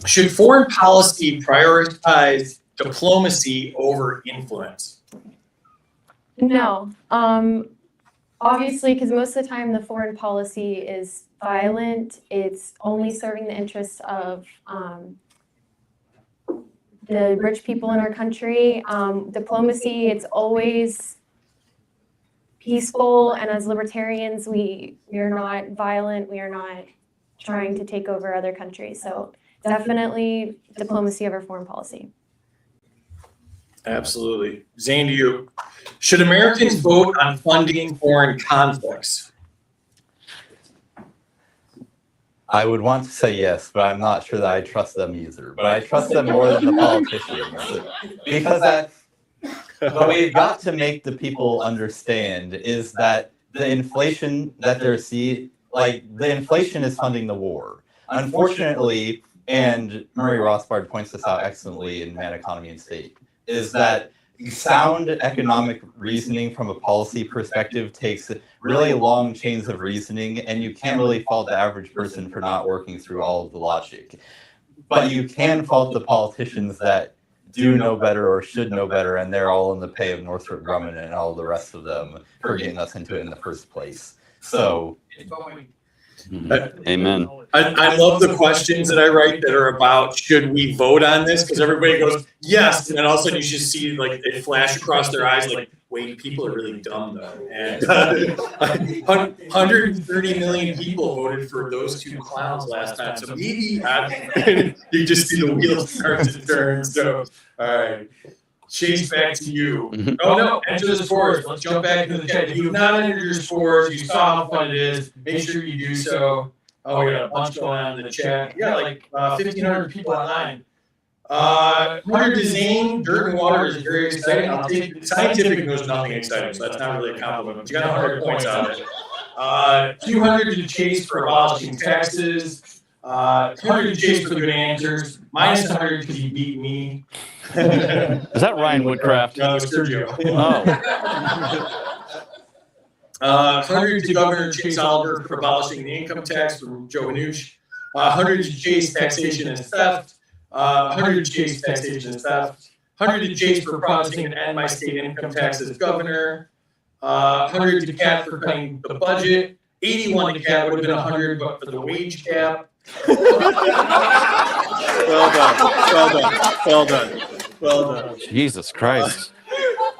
Should foreign policy prioritize diplomacy over influence? No. Obviously, because most of the time the foreign policy is violent. It's only serving the interests of the rich people in our country. Diplomacy, it's always peaceful. And as libertarians, we are not violent. We are not trying to take over other countries. So definitely diplomacy over foreign policy. Absolutely. Zane, to you. Should Americans vote on funding foreign conflicts? I would want to say yes, but I'm not sure that I trust them either. But I trust them more than the politicians. Because what we've got to make the people understand is that the inflation that they're seeing, like the inflation is funding the war. Unfortunately, and Murray Rothbard points this out excellently in Man, Economy, and State, is that sound economic reasoning from a policy perspective takes really long chains of reasoning, and you can't really fault the average person for not working through all of the logic. But you can fault the politicians that do know better or should know better, and they're all in the pay of Northrop Grumman and all the rest of them for getting us into it in the first place. So, Amen. I love the questions that I write that are about should we vote on this, because everybody goes yes, and then all of a sudden you just see like it flash across their eyes like, wait, people are really dumb though. And 130 million people voted for those two clowns last time, so maybe you just see the wheels start to turn. So all right, Chase, back to you. Oh no, enter the scores. Let's jump back into the chat. If you have not entered your scores, you saw how fun it is. Make sure you do so. Oh, we got a bunch going on in the chat. Yeah, like 1,500 people online. 100 to Zane, dirt and water is very exciting. I'll take scientific knows nothing exciting, so that's not really a compliment. But you got 100 points out of it. 200 to Chase for abolishing taxes. 100 to Chase for the good answers. Minus 100 because he beat me. Is that Ryan Woodcraft? No, it's Sergio. Oh. 100 to Governor Chase Oliver for abolishing the income tax from Joe Manouche. 100 to Chase taxation and theft. 100 to Chase taxation and theft. 100 to Chase for promising to end my state income tax as governor. 100 to Cat for cutting the budget. 81 to Cat would have been 100, but for the wage cap. Well done. Well done. Well done. Well done. Jesus Christ.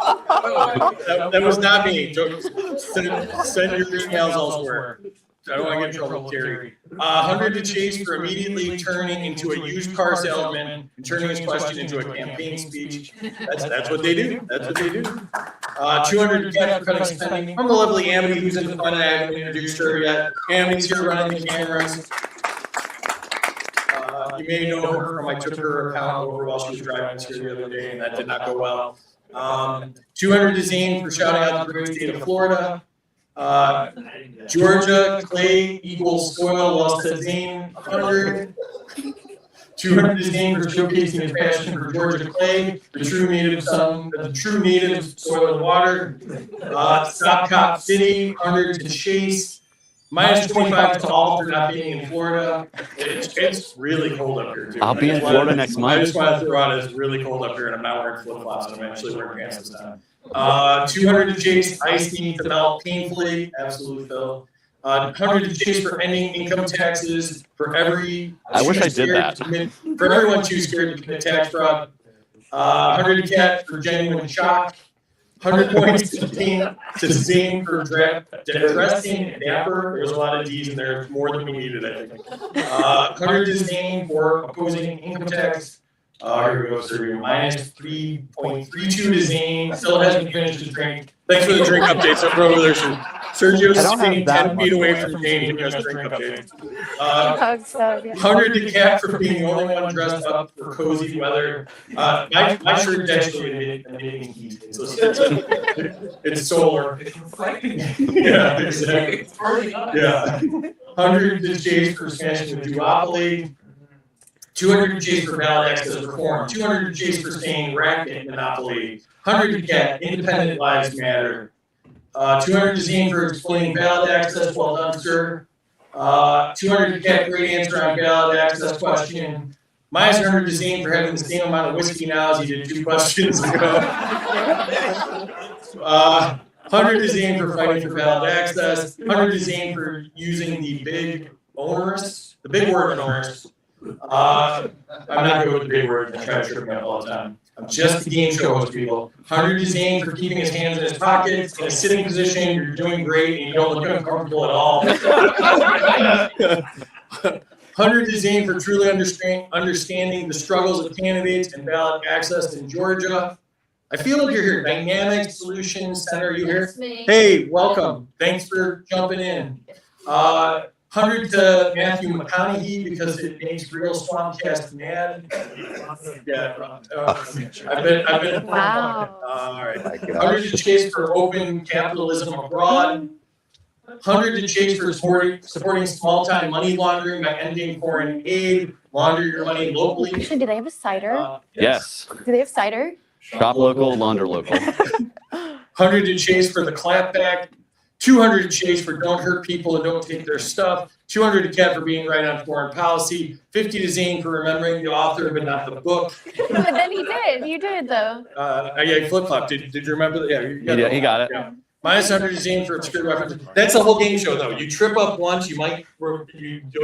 That was not me. Send your emails elsewhere. I don't want to get in trouble with Terry. 100 to Chase for immediately turning into a used car salesman and turning his question into a campaign speech. That's what they do. That's what they do. 200 to Cat for cutting spending. From the lovely Amity, who's in the front. I haven't introduced her yet. Amity's here running the cameras. You may know her from I took her account over while she was driving us here the other day, and that did not go well. 200 to Zane for shouting out the great state of Florida. Georgia, clay equals soil, well said Zane, 100. 200 to Zane for showcasing his passion for Georgia clay, the true native soil and water. Stop Cop City, 100 to Chase. Minus 25 to all for not being in Florida. It's really cold up here too. I'll be in Florida next month. I just want to throw out it's really cold up here, and I'm not wearing flip flops. I'm actually wearing pants this time. 200 to Chase, ice needs to melt painfully. Absolute Phil. 100 to Chase for ending income taxes for every. I wish I did that. For everyone too scared to commit tax fraud. 100 to Cat for genuine shock. 100 points to Zane for dressing and dapper. There's a lot of D's in there, more than we needed, I think. 100 to Zane for opposing income tax. Here we go, Sergio. Minus 3.32 to Zane. Still hasn't finished his drink. Thanks for the drink updates up over there. Sergio's staying 10 feet away from Zane giving us drink updates. 100 to Cat for being the only one dressed up for cozy weather. My shirt is actually emitting heat. So it's solar. It's reflecting. Yeah, exactly. It's burning up. Yeah. 100 to Chase for smashing the duopoly. 200 to Chase for valid access reform. 200 to Chase for staying rampant monopoly. 100 to Cat, independent lives matter. 200 to Zane for explaining valid access. Well done, sir. 200 to Cat, great answer on valid access question. Minus 100 to Zane for having the same amount of whiskey now as he did 2 questions ago. 100 to Zane for fighting for valid access. 100 to Zane for using the big word onerous. I'm not good with the big word. I try to trip me up all the time. I'm just a game show host, people. 100 to Zane for keeping his hands in his pockets in a sitting position. You're doing great and you don't look uncomfortable at all. 100 to Zane for truly understanding the struggles of candidates and ballot access in Georgia. I feel like you're here. Dynamic Solutions Center, are you here? Hey, welcome. Thanks for jumping in. 100 to Matthew McConaughey because it makes real Swampcast mad. Yeah, I've been. Wow. All right. 100 to Chase for open capitalism abroad. 100 to Chase for supporting small-time money laundering by ending foreign aid. Launder your money locally. Actually, do they have a cider? Yes. Do they have cider? Shop local, launder local. 100 to Chase for the clapback. 200 to Chase for don't hurt people and don't take their stuff. 200 to Cat for being right on foreign policy. 50 to Zane for remembering the author but not the book. But then he did. You did though. Yeah, flip-flop. Did you remember that? Yeah, He got it. Yeah. Minus 100 to Zane for obscure references. That's the whole game show, though. You trip up once, you'll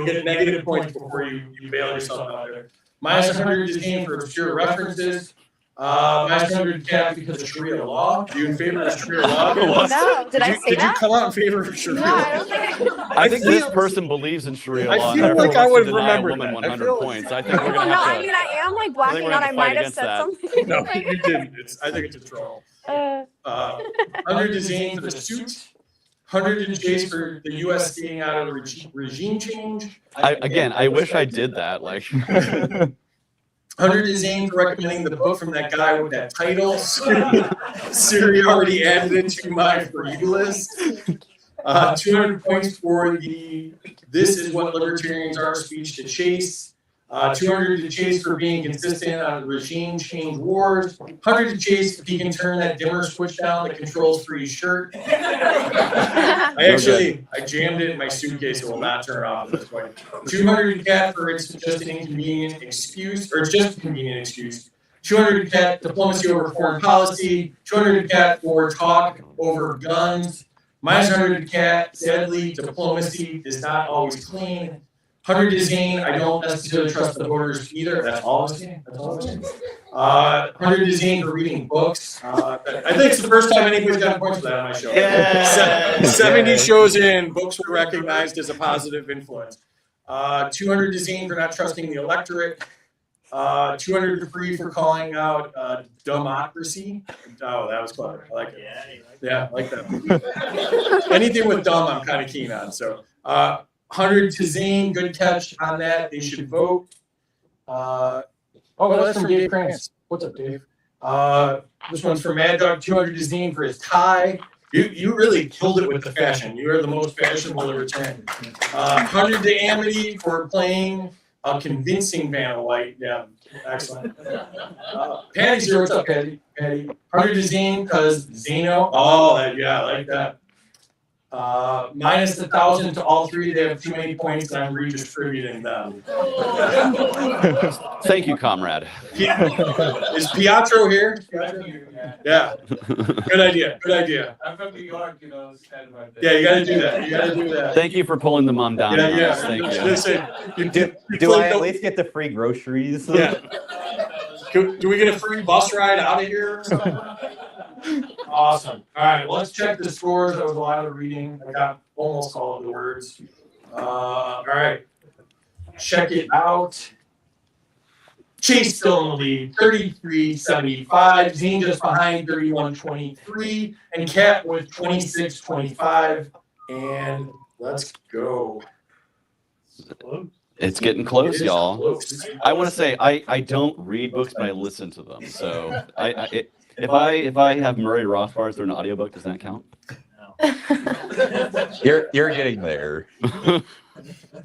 get negative points before you bail yourself out there. Minus 100 to Zane for obscure references. Minus 100 to Cat because of Sharia law. Are you in favor of Sharia law? No, did I say Did you that? come out in favor of Sharia No, law? I don't think I think this person believes in Sharia I law. feel and like therefore I wants would to have deny a remembered woman that. I 100 feel- points. I think we're Well, gonna no, have I to. mean, I am like we're blacking gonna out. have I to might fight have against said that. something. No, Like, you didn't. I think it's a troll. 100 to Zane for the suit. 100 to Chase for the U.S. staying out of regime change. I wish I did that. Like, 100 to Zane for recommending the book from that guy with that title. Siri already added it to my for you list. 200 points for the "This is what libertarians are" speech to Chase. 200 to Chase for being consistent on regime change wars. 100 to Chase if he can turn that dimmer switch down that controls Free's shirt. I jammed it in my suitcase. It will not turn off at this point. 200 to Cat for it's just an inconvenient excuse, or it's just a convenient excuse. 200 to Cat diplomacy over foreign policy. 200 to Cat for talk over guns. Minus 100 to Cat, sadly, diplomacy is not always clean. 100 to Zane, I don't necessarily trust the voters either. That's all I'm saying. That's all I'm saying. 100 to Zane for reading books. I think it's the first time anybody's gotten points for that on my show. Yeah. 70 shows in, books were recognized as a positive influence. 200 to Zane for not trusting the electorate. 200 to Free for calling out democracy. Oh, that was clever. I like it. Yeah, I like that. Anything with dumb, I'm kind of keen on. So 100 to Zane, good catch on that. They should vote. Oh, that's from Dave Krantz. What's up, Dave? This one's from Mad Dog. 200 to Zane for his tie. You really killed it with the fashion. You are the most fashionable libertarian. 100 to Amity for playing a convincing Vanna White. Yeah, excellent. Patty Zero, what's up, Patty? 100 to Zane because Zano. Oh, yeah, I like that. Minus 1,000 to all three. They have too many points, and I'm redistributing them. Thank you, comrade. Is Pietro here? Yeah. Good idea. Good idea. I'm from New York, you know. Yeah, you got to do that. You got to do that. Thank you for pulling the mom down. Yeah, on yeah. us. Thank you. Listen, Do I at least get the free groceries? Yeah. Do we get a free bus ride out of here? Awesome. All right, let's check the scores. That was a lot of reading. I got almost all of the words. All right. Check it out. Chase still in the lead, 33-75. Zane just behind, 31-23. And Kat with 26-25. And let's go. It's getting close, It is y'all. close. I want to say I don't read books, but I listen to them. So if I have Murray Rothbard through an audiobook, does that count? You're getting there.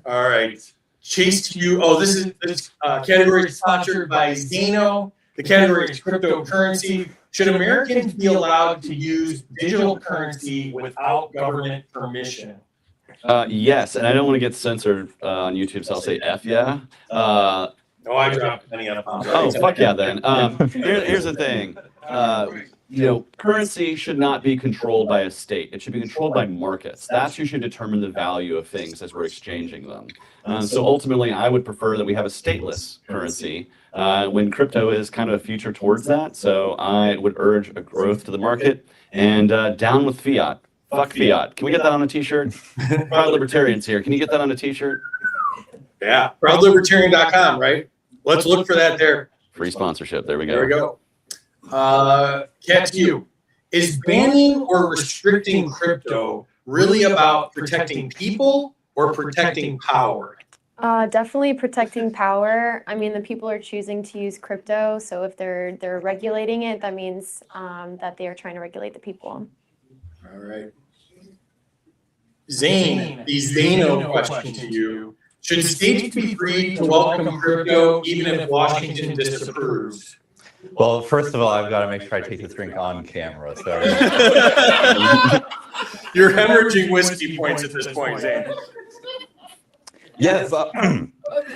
All right. Chase to you. Oh, this category is sponsored by Zano. The category is cryptocurrency. Should Americans be allowed to use digital currency without government permission? Yes, and I don't want to get censored on YouTube, so I'll say F yeah. Oh, I dropped many F-bombs. Oh, fuck yeah, then. Here's the thing. Currency should not be controlled by a state. It should be controlled by markets. That's who should determine the value of things as we're exchanging them. So ultimately, I would prefer that we have a stateless currency when crypto is kind of a future towards that. So I would urge a growth to the market and down with fiat. Fuck fiat. Can we get that on a t-shirt? Proud Libertarians here. Can you get that on a t-shirt? Yeah. ProudLibertarian.com, right? Let's look for that there. Free sponsorship. There we go. There we go. Kat, to you. Is banning or restricting crypto really about protecting people or protecting power? Definitely protecting power. I mean, the people are choosing to use crypto, so if they're regulating it, that means that they are trying to regulate the people. All right. Zane, the Zano question to you. Should states be free to welcome crypto even if Washington disapproves? Well, first of all, I've got to make sure I take this drink on camera. So You're hemorrhaging whiskey points at this point, Zane. yes,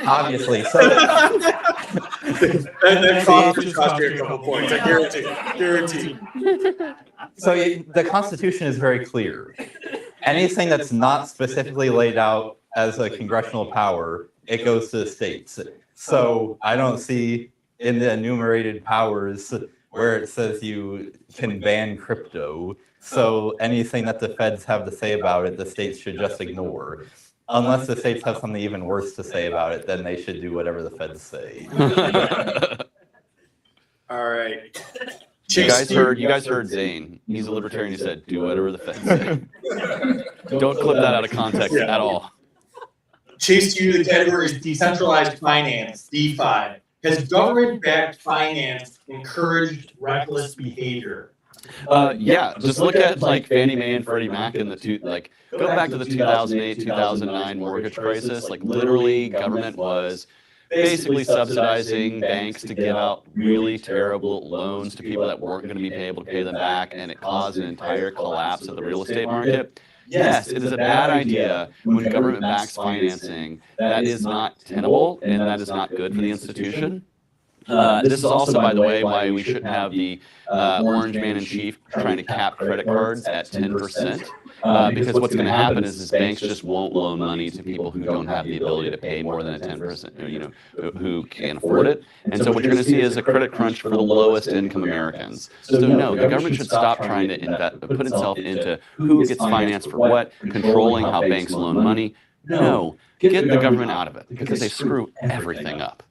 obviously. So that cough just cost you a couple points. I guarantee. So the Constitution is very clear. Anything that's not specifically laid out as a congressional power, it goes to the states. So I don't see in the enumerated powers where it says you can ban crypto. So anything that the feds have to say about it, the states should just ignore. Unless the states have something even worse to say about it, then they should do whatever the feds say. All right. You guys heard Zane. He's a libertarian. He said, "Do whatever the feds say." Don't clip that out of context at all. Chase, to you, the category is decentralized finance, DeFi. Has government-backed finance encouraged reckless behavior? Yeah, just look at like Fannie Mae and Freddie Mac in go back to the 2008, 2009 mortgage crisis. Like literally, government was basically subsidizing banks to give out really terrible loans to people that weren't going to be able to pay them back, and it caused an entire collapse of the real estate market. Yes, it is a bad idea when government backs financing. That is not tenable, and that is not good for the institution. This is also, by the way, why we shouldn't have the orange man in chief trying to cap credit cards at 10%. Because what's going to happen is banks just won't loan money to people who don't have the ability to pay more than a 10%, who can't afford it. And so what you're going to see is a credit crunch for the lowest income Americans. So no, the government should stop trying to put itself into who gets financed for what, controlling how banks loan money. No, get the government out of it because they screw everything up.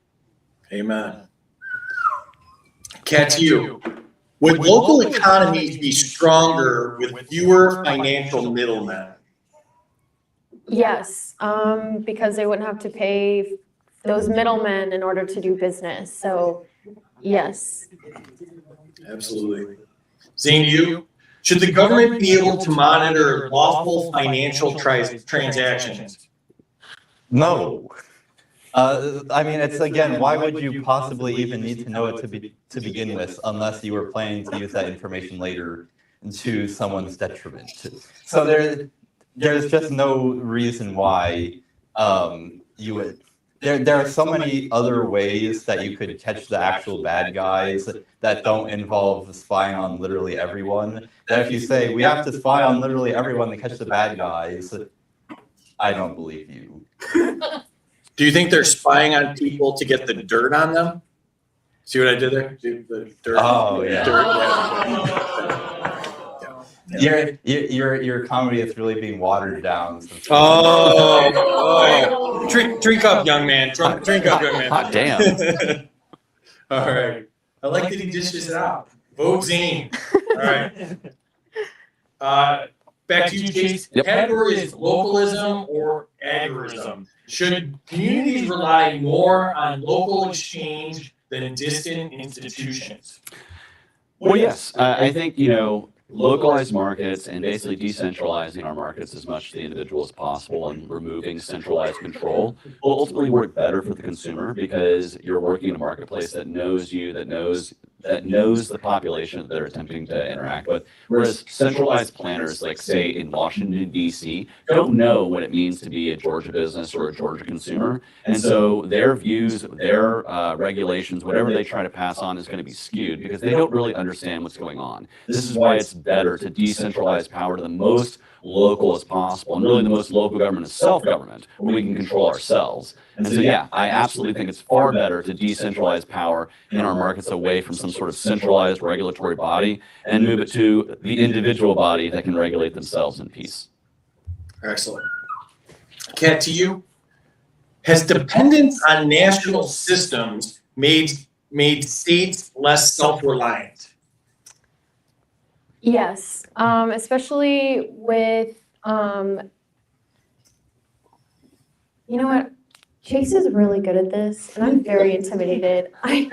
Amen. Kat, to you. Would local economies be stronger with fewer financial middlemen? Yes, because they wouldn't have to pay those middlemen in order to do business. So, yes. Absolutely. Zane, you? Should the government be able to monitor lawful financial transactions? No. I mean, it's again, why would you possibly even need to know it to begin with, unless you were planning to use that information later to someone's detriment? So there's just no reason why you would. There are so many other ways that you could catch the actual bad guys that don't involve spying on literally everyone. That if you say we have to spy on literally everyone to catch the bad guys, I don't believe you. Do you think they're spying on people to get the dirt on them? See what I did there? The dirt. Oh, yeah. Dirt. Your comedy is really being watered down. Oh. Drink up, young man. Drink up, young man. Hot damn. All right. I like that he dishes it out. Vote Zane. All right. Back to you, Chase. Yep. Category is localism or agorism. Should communities rely more on local exchange than distant institutions? Well, yes. I think, localized markets and basically decentralizing our markets as much to the individual as possible and removing centralized control will ultimately work better for the consumer because you're working in a marketplace that knows you, that knows the population that they're attempting to interact with. Whereas centralized planners, like say in Washington, D.C., don't know what it means to be a Georgia business or a Georgia consumer. And so their views, their regulations, whatever they try to pass on is going to be skewed because they don't really understand what's going on. This is why it's better to decentralize power to the most local as possible. And really the most local government is self-government, where we can control ourselves. And so, yeah, I absolutely think it's far better to decentralize power in our markets away from some sort of centralized regulatory body and move it to the individual body that can regulate themselves in peace. Excellent. Kat, to you. Has dependence on national systems made states less self-reliant? Yes, especially with, you know what? Chase is really good at this, and I'm very intimidated. I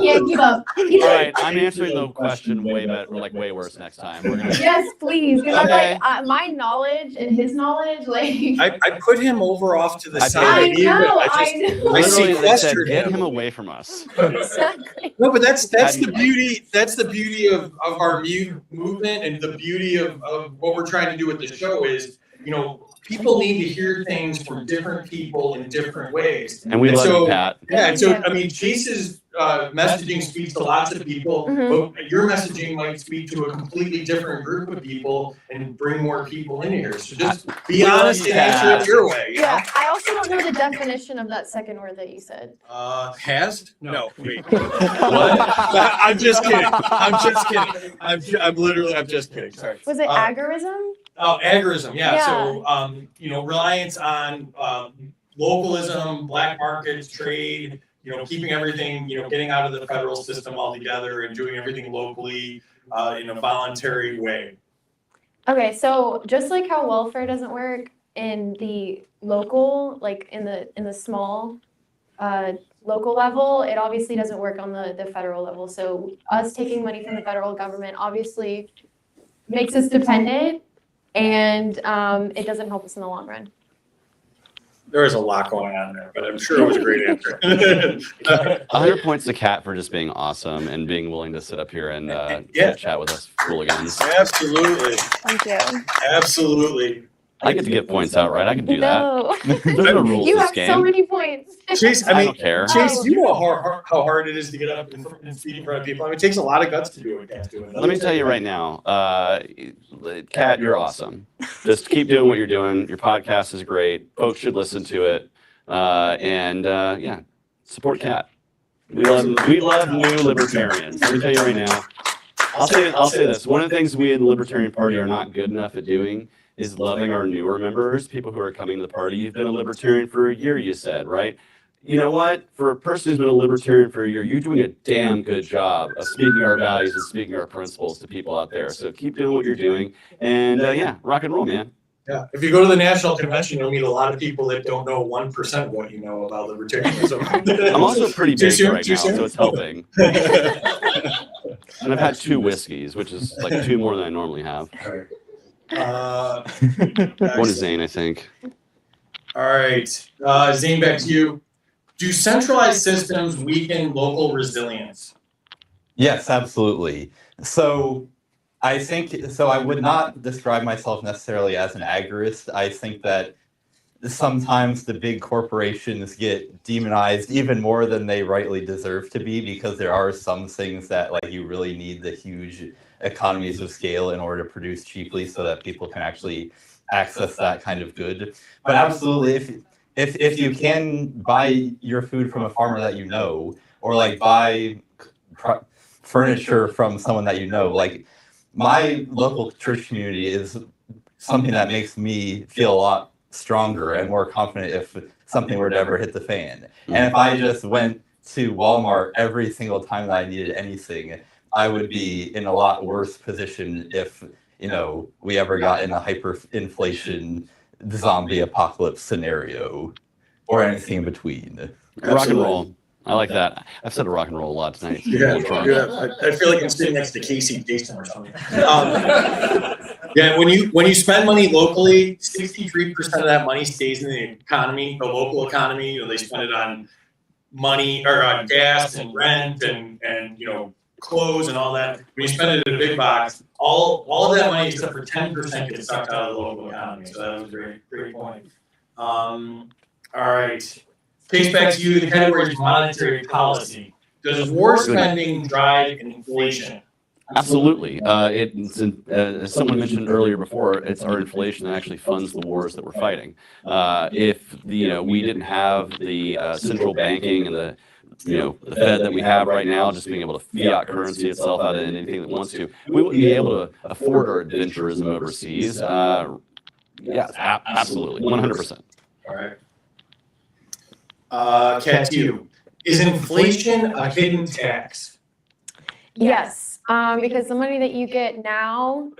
can't keep up. All right, I'm answering the question way better, way worse next time. We're gonna... Yes, please. Because Okay. I'm like, my knowledge and his knowledge, like. I put him over off to the I side. I Even. know. I Literally, they said, sequestered get him. him away from us. Exactly. No, but that's the beauty. That's the beauty of our movement, and the beauty of what we're trying to do with the show is, people need to hear things from different people in different ways. And we love you, Pat. Yeah, and so I mean, Chase's messaging speaks to lots of people, but your messaging might speak to a completely different group of people and bring more people in here. So just be honest and answer it your way. Yeah, I also don't know the definition of that second word that you said. Has? No. Wait. What? I'm just kidding. I'm just kidding. Sorry. Was it agorism? Oh, agorism. Yeah. Yeah. So, reliance on localism, black markets, trade, keeping everything, getting out of the federal system altogether and doing everything locally in a voluntary way. Okay, so just like how welfare doesn't work in the local, like in the small local level, it obviously doesn't work on the federal level. So us taking money from the federal government obviously makes us dependent, and it doesn't help us in the long run. There is a lot going on there, but I'm sure it was a great answer. 100 points to Kat for just being awesome and being willing to sit up here and Yeah. chat with us hooligans. Absolutely. Thank you. Absolutely. I get to get points out, right? I can do that. No. There's no rules You to this have game. so many points. Chase, I don't care. Chase, you know how hard it is to get up and speak in front of people. I mean, it takes a lot of guts to do what Cat's doing. Let me tell you right now, Kat, you're awesome. Just keep doing what you're doing. Your podcast is great. Folks should listen to it. Yeah, support Kat. We love new libertarians. Let me tell you right now. I'll say this. One of the things we in the Libertarian Party are not good enough at doing is loving our newer members, people who are coming to the party. You've been a libertarian for a year, you said, right? You know what? For a person who's been a libertarian for a year, you're doing a damn good job of speaking our values and speaking our principles to people out there. So keep doing what you're doing. And yeah, rock and roll, man. Yeah. If you go to the national convention, you'll meet a lot of people that don't know 1% of what you know about libertarianism. I'm also pretty Too big soon? right Too now, soon? so it's helping. And I've had 2 whiskeys, which is like 2 more than I normally have. One is Zane, I think. All right. Zane, back to you. Do centralized systems weaken local resilience? Yes, absolutely. So I would not describe myself necessarily as an agorist. I think that sometimes the big corporations get demonized even more than they rightly deserve to be, because there are some things that like you really need the huge economies of scale in order to produce cheaply so that people can actually access that kind of good. But absolutely, if you can buy your food from a farmer that you know, or like buy furniture from someone that you know, like my local church community is something that makes me feel a lot stronger and more confident if something were to ever hit the fan. And if I just went to Walmart every single time that I needed anything, I would be in a lot worse position if, you know, we ever got in a hyperinflation zombie apocalypse scenario or anything in between. Rock and roll. I like that. I've said rock and roll a lot tonight. Yeah, I feel like I'm sitting next to Casey Kasem or something. Yeah, when you spend money locally, 63% of that money stays in the economy, the local economy. You know, they spend it on money or on gas and rent and you know, clothes and all that. When you spend it in a big box, all of that money except for 10% gets sucked out of the local economy. So that was a great point. All right. Case back to you. The category is monetary policy. Does war spending drive inflation? Absolutely. As someone mentioned earlier before, it's our inflation that actually funds the wars that we're fighting. If we didn't have the central banking and the Fed that we have right now, just being able to fiat currency itself out of anything that wants to, we wouldn't be able to afford our adventurism overseas. Yeah, absolutely, 100%. All right. Kat, to you. Is inflation a hidden tax? Yes, because the money that you get now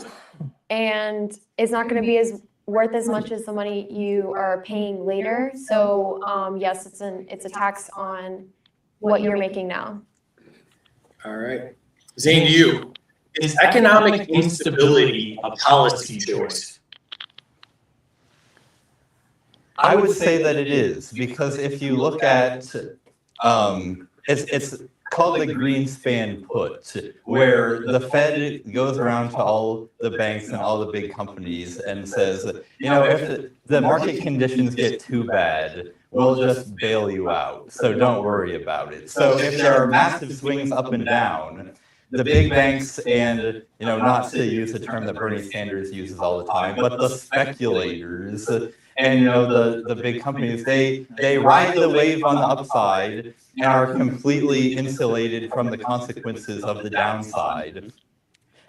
and is not going to be as worth as much as the money you are paying later. So yes, it's a tax on what you're making now. All right. Zane, to you. Is economic instability a policy choice? I would say that it is, because if you look at, it's called the Greenspan put, where the Fed goes around to all the banks and all the big companies and says, if the market conditions get too bad, we'll just bail you out. So don't worry about it. So if there are massive swings up and down, the big banks and, not to use the term that Bernie Sanders uses all the time, but the speculators and, the big companies, they ride the wave on the upside and are completely insulated from the consequences of the downside.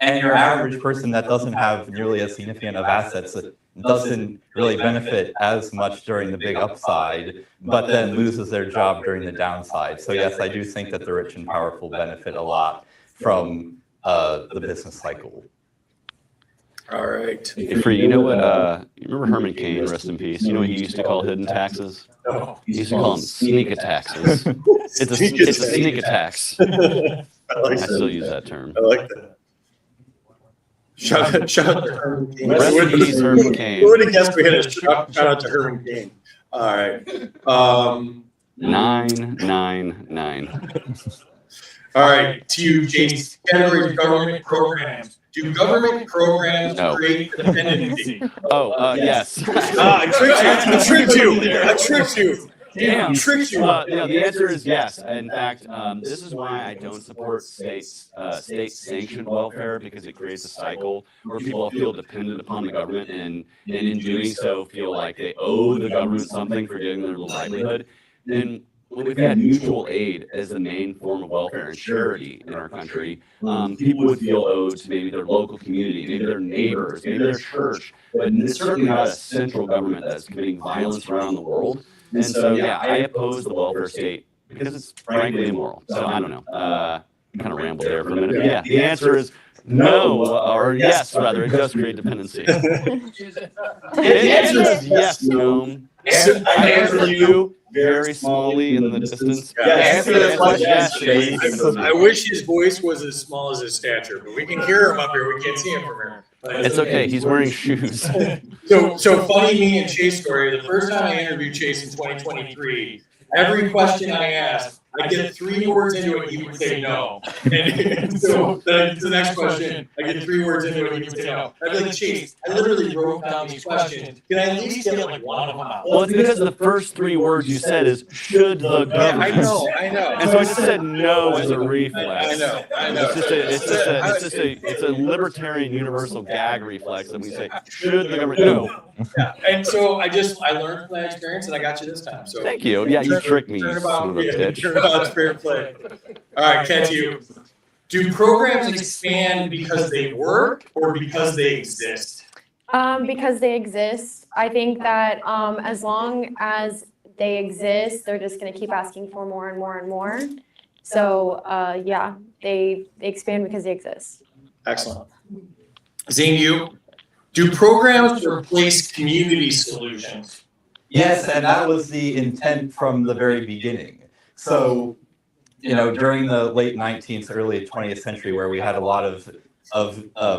And your average person that doesn't have nearly as significant of assets doesn't really benefit as much during the big upside, but then loses their job during the downside. So yes, I do think that the rich and powerful benefit a lot from the business cycle. All right. Hey, Free, you know what? You remember Herman Cain, rest in peace? You know what he used to call hidden taxes? No. He used to call them sneak taxes. It's a sneak tax. I still use that term. I like that. Shout out to Herman Cain. Rest in peace, Herman Cain. Who would have guessed we had a shout out to Herman Cain? All right. 999. All right. To you, Jace. Category government programs. Do government programs No. create dependency? Yes. I tricked you. Damn. Tricked you. The answer is yes. In fact, this is why I don't support state-sanctioned welfare, because it creates a cycle where people feel dependent upon the government, and in doing so feel like they owe the government something for giving them their livelihood. And when we've had mutual aid as the main form of welfare and charity in our country, people would feel owed to maybe their local community, maybe their neighbors, maybe their church, but it's certainly not a central government that's committing violence around the world. And so, yeah, I oppose the welfare state because it's frankly immoral. So I don't know. Kind of rambled there for a minute. But yeah, the answer is no, or yes, rather. It does create dependency. The answer is yes, Gnome. I answer you very smallly in the distance. Answer the question. Yes, please. I wish his voice was as small as his stature, but we can hear him up here. We can't see him from here. But It's okay. He's wearing shoes. So funny me and Chase story. The first time I interviewed Chase in 2023, every question I asked, I get 3 words into it, he would say no. And so then I get to the next question, I get 3 words into it, he would say no. I'd be like, Chase, I literally wrote down these questions. Can I at least get like one of them out? Well, it's because the first 3 words you said is should the Yeah, government. I know. And so I just said no as a reflex. I know. It's a libertarian universal gag reflex that we say should the government. No. Yeah. And so I learned from that experience, and I got you this time. So Thank you. Yeah, you tricked me, Turn son of a bitch. Turnabout's fair play. All right, Ken, to you. Do programs expand because they work or because they exist? Because they exist. I think that as long as they exist, they're just going to keep asking for more and more and more. So yeah, they expand because they exist. Excellent. Zane, you. Do programs replace community solutions? Yes, and that was the intent from the very beginning. So, during the late 19th, early 20th century, where we had a lot of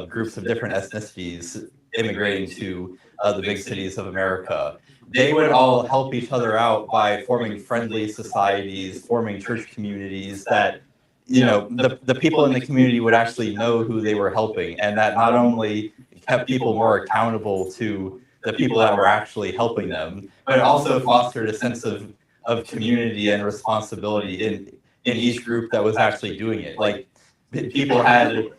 groups of different ethnicities immigrating to the big cities of America, they would all help each other out by forming friendly societies, forming church communities that, the people in the community would actually know who they were helping, and that not only kept people more accountable to the people that were actually helping them, but it also fostered a sense of community and responsibility in each group that was actually doing it. Like, people had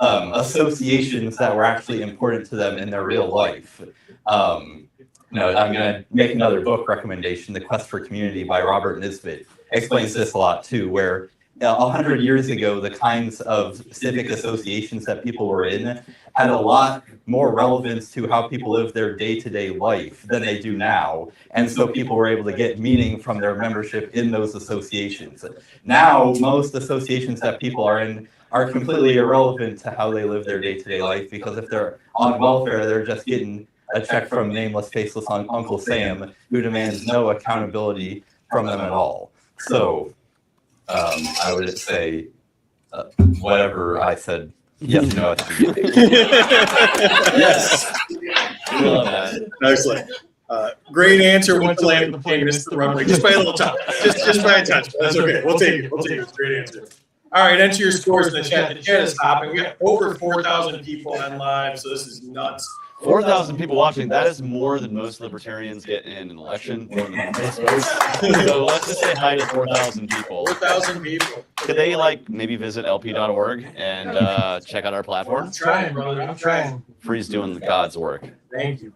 associations that were actually important to them in their real life. I'm going to make another book recommendation, The Quest for Community by Robert Nisbet. Explains this a lot too, where 100 years ago, the kinds of civic associations that people were in had a lot more relevance to how people live their day-to-day life than they do now. And so people were able to get meaning from their membership in those associations. Now, most associations that people are in are completely irrelevant to how they live their day-to-day life, because if they're on welfare, they're just getting a check from nameless, faceless Uncle Sam, who demands no accountability from them at all. So I would say whatever I said, yes, no. Yes. We love that. Excellent. Great answer. Once the land plane missed the runway, just by a little touch, just by a touch. That's okay. We'll take it. It's a great answer. All right, enter your scores in the chat. The chat is hopping. We got over 4,000 people on live, so this is nuts. 4,000 people watching. That is more than most libertarians get in an election. So let's just say hi to 4,000 people. 4,000 people. Could they maybe visit lp.org and check out our platform? I'm trying, brother. I'm trying. Free's doing God's work. Thank you.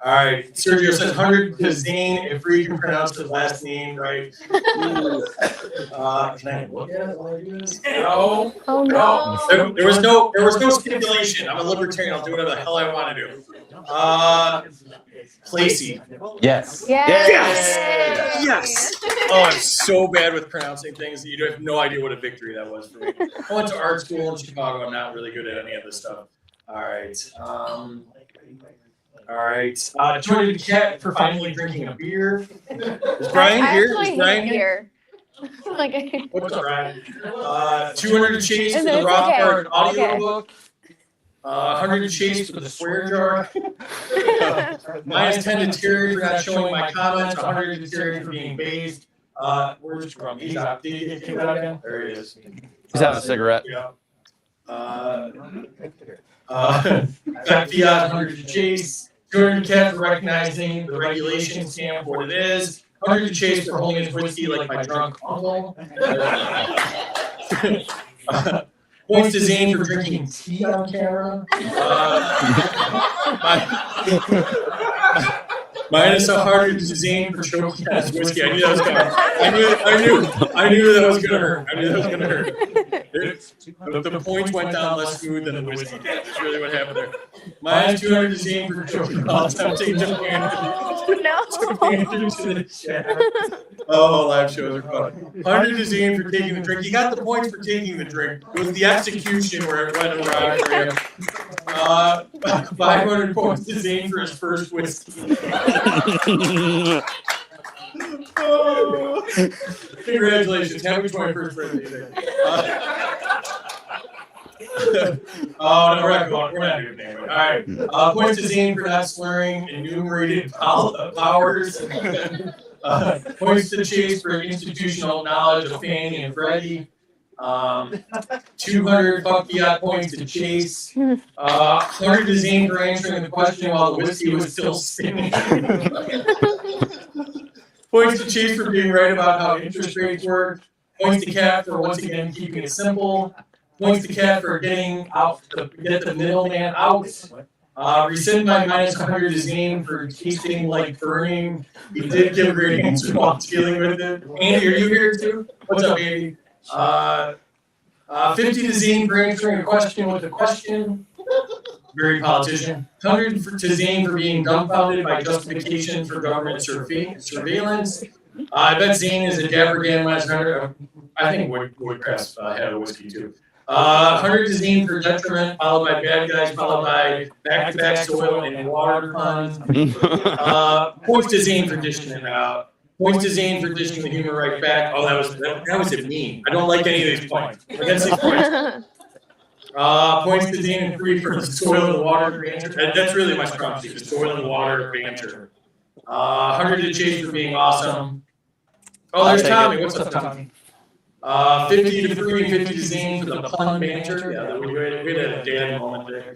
All right, Sergio says 100 to Zane if Free can pronounce his last name right. Can I look at it while I do this? No. Oh no. There was no stipulation. I'm a libertarian. I'll do whatever the hell I want to do. Placie. Yes. Yes. Yes. Oh, I'm so bad with pronouncing things that you have no idea what a victory that was for me. I went to art school in Chicago. I'm not really good at any of this stuff. All right. All right. Joining the chat for finally drinking a beer. Is Brian here? Is Brian here? What's up, Brian? 200 chase for the Rothbard audio book. 100 chase for the swear jar. Minus 10 to Terry for not showing my comments. 100 to Terry for being based. Where's Grum? He's out. Did he get kicked out again? There he is. He's having a cigarette. Yeah. Fiat 100 to Chase, 200 to Cat for recognizing the regulation stamp for what it is, 100 to Chase for holding his whiskey like my drunk uncle. Points to Zane for drinking tea on camera. Minus 100 to Zane for choking on his whiskey. I knew that was coming. I knew that was gonna hurt. I knew that was gonna hurt. The points went down less smooth than the whiskey did. That's really what happened there. Minus 200 to Zane for choking while attempting to pander to the chat. Oh, live shows are fun. 100 to Zane for taking the drink. You got the points for taking the drink. It was the execution where it went awry for him. 500 points to Zane for his first whiskey. Oh, congratulations. Happy 21st birthday. Oh, no, we're not doing anything. All right. Points to Zane for not slurring enumerated powers. Points to Chase for institutional knowledge of Fannie and Freddie. 200 Fiat points to Chase. 100 to Zane for answering the question while the whiskey was still spinning. Points to Chase for being right about how interest rates work. Points to Cat for once again keeping it simple. Points to Cat for getting out to get the middleman out. Rescind my minus 100 to Zane for tasting like burning. He did give a great answer while dealing with it. Andy, are you here too? What's up, Andy? 50 to Zane for answering a question with a question. Very politician. 100 to Zane for being dumbfounded by justification for government surveillance. I bet Zane is a dapper Dan minus 100. I think Woodcraft had a whiskey too. 100 to Zane for detriment, followed by bad guys, followed by back-to-back soil and water puns. Points to Zane for dishing it out. Points to Zane for dishing the human right back. Oh, that was a meme. I don't like any of these points. Against these points. Points to Zane and Free for the soil and water banter. That's really my strong suit, the soil and water banter. 100 to Chase for being awesome. Oh, there's Tommy. What's up, Tommy? 50 to Free and 50 to Zane for the pun banter. Yeah, we had a Dan moment there.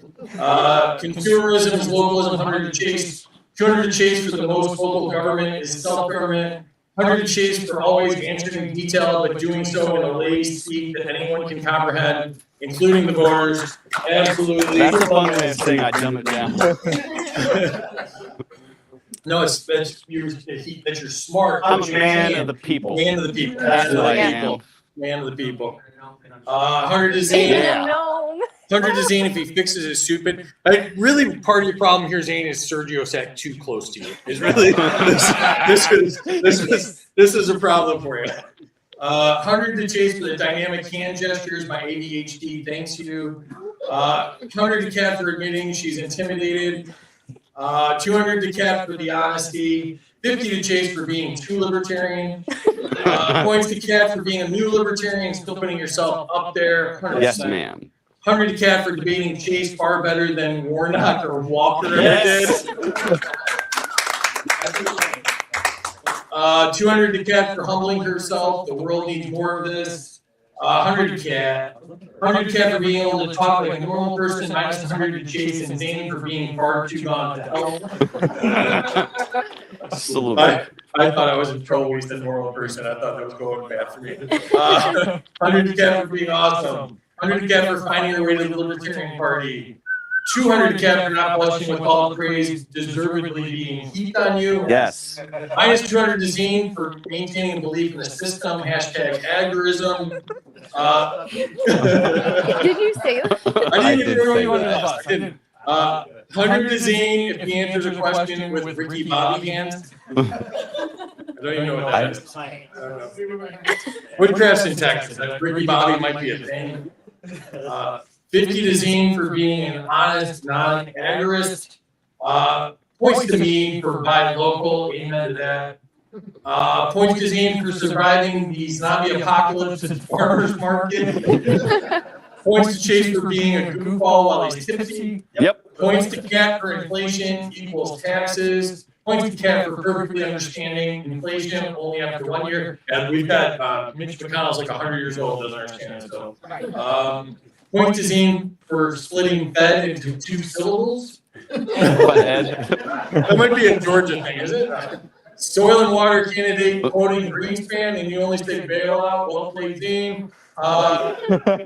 Consumerism is localism. 100 to Chase. 200 to Chase for the most local government is self-government. 100 to Chase for always answering in detail, but doing so in a lay speak that anyone can comprehend, including the voters. Absolutely. That's a fun way of saying I dumb it down. No, that's you're smart. I'm a man of the people. Man of the people. That's what I am. Man of the people. 100 to Zane. Yeah. No. 100 to Zane if he fixes his stupid. Really, part of your problem here, Zane, is Sergio sat too close to you. Is really this is a problem for you. 100 to Chase for the dynamic hand gestures. My ADHD thanks you. 100 to Cat for admitting she's intimidated. 200 to Cat for the honesty. 50 to Chase for being too libertarian. Points to Cat for being a new libertarian, still putting yourself up there. 100%. Yes, ma'am. 100 to Cat for debating Chase far better than Warnock or Walker ever did. 200 to Cat for humbling herself. The world needs more of this. 100 to Cat. 100 to Cat for being able to talk like a normal person. Minus 100 to Chase and Zane for being far too gone to hell. Just a little bit. I thought I was in trouble with the normal person. I thought that was going bad for me. 100 to Cat for being awesome. 100 to Cat for finding your way to the Libertarian Party. 200 to Cat for not blushing with all the praise, deservedly being heaped on you. Yes. Minus 200 to Zane for maintaining belief in the system. Hashtag agorism. Did you say that? I didn't say really want that. to. I didn't. 100 to Zane if he answers a question with Ricky Bobby hands. I don't even know what that is. Woodcraft's in Texas. Ricky Bobby might be a thing. 50 to Zane for being an honest, non-agorist. Points to me for buying local. Amen to that. Points to Zane for surviving the zombie apocalypse at farmers market. Points to Chase for being a goofball while he's tipsy. Yep. Points to Cat for inflation equals taxes. Points to Cat for perfectly understanding inflation only after 1 year. And we've got Mitch McConnell's like 100 years old, doesn't understand it. So Point to Zane for splitting fed into 2 syllables. That might be a Georgia thing, is it? Soil and water candidate quoting Greenspan, and you only say bailout. Well played, Zane.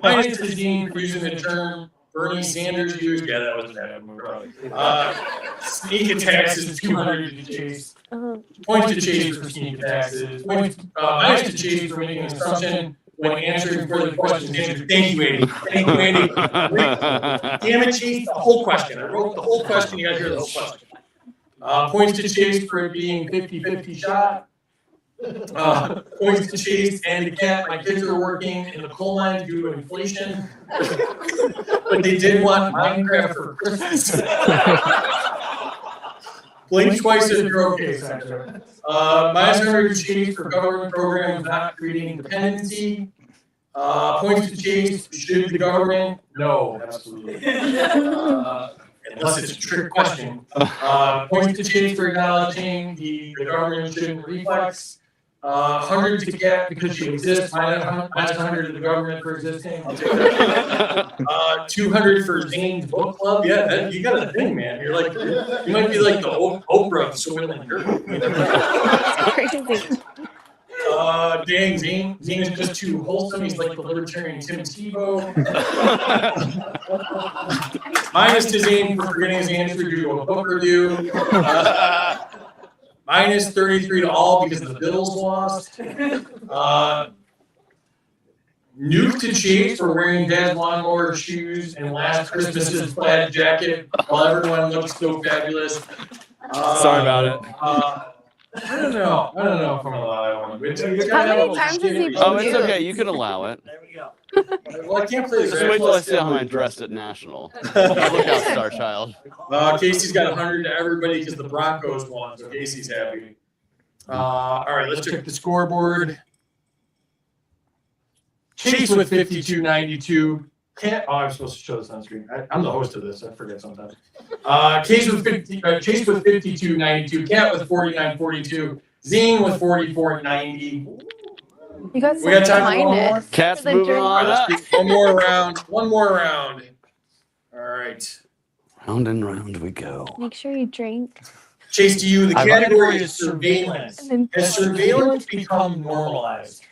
Minus to Zane for using the term Bernie Sanders used. Yeah, that was bad. Sneak attacks is 200 to Chase. Points to Chase for sneak attacks. Points minus to Chase for making an assumption when answering further questions. Thank you, Andy. Thank you, Andy. Damn it, Chase, the whole question. I wrote the whole question. You guys hear the whole question. Points to Chase for it being 50-50 shot. Points to Chase and the cat. My kids are working in the coal mines due to inflation, but they did want Minecraft for Christmas. Blink twice if you're okay, Senator. Minus 100 to Chase for government programs not creating dependency. Points to Chase, should the government? No, absolutely. Unless it's a trick question. Points to Chase for acknowledging the government shouldn't reflex. 100 to Cat because she exists. Minus 100 to the government for existing. 200 for Zane's book club. Yeah, you got a thing, man. You're like, you might be like the Oprah of soil and dirt. Crazy. Dang, Zane is just too wholesome. He's like the Libertarian Tim Tebow. Minus to Zane for forgetting his answer due to a book review. Minus 33 to all because the Bills lost. Nuke to Chase for wearing Dad's lawnmower shoes and last Christmas's plaid jacket while everyone looks so fabulous. Sorry about it. I don't know if I'm gonna allow that one. How many times has he Oh, it's okay. You can allow it. Well, I can't play Just wait till I see how I'm dressed at National. Look out, Star Child. Casey's got 100 to everybody because the Broncos won, so Casey's happy. All right, let's check the scoreboard. Chase with 52-92. I'm supposed to show this on screen. I'm the host of this. I forget sometimes. Chase with 52-92. Cat with 49-42. Zane with 44-90. You got We got time for behind one more? it. Cat's The moving drink. on up. One more round. One more round. All right. Round and round we go. Make sure you drink. Chase, to you, the I category like is surveillance. And then Has surveillance become normalized?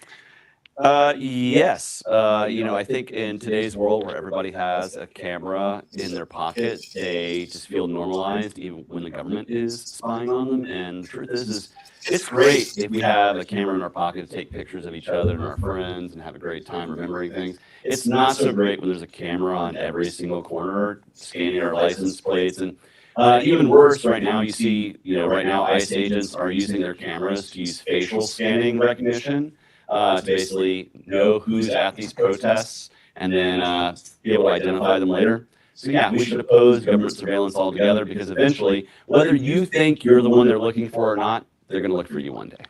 Yes. I think in today's world where everybody has a camera in their pocket, they just feel normalized even when the government is spying on them. And the truth is it's great if we have a camera in our pocket to take pictures of each other and our friends and have a great time remembering things. It's not so great when there's a camera on every single corner scanning our license plates. And even worse, right now you see, right now ICE agents are using their cameras to use facial scanning recognition. To basically know who's at these protests and then be able to identify them later. So yeah, we should oppose government surveillance altogether because eventually, whether you think you're the one they're looking for or not, they're going to look for you one day.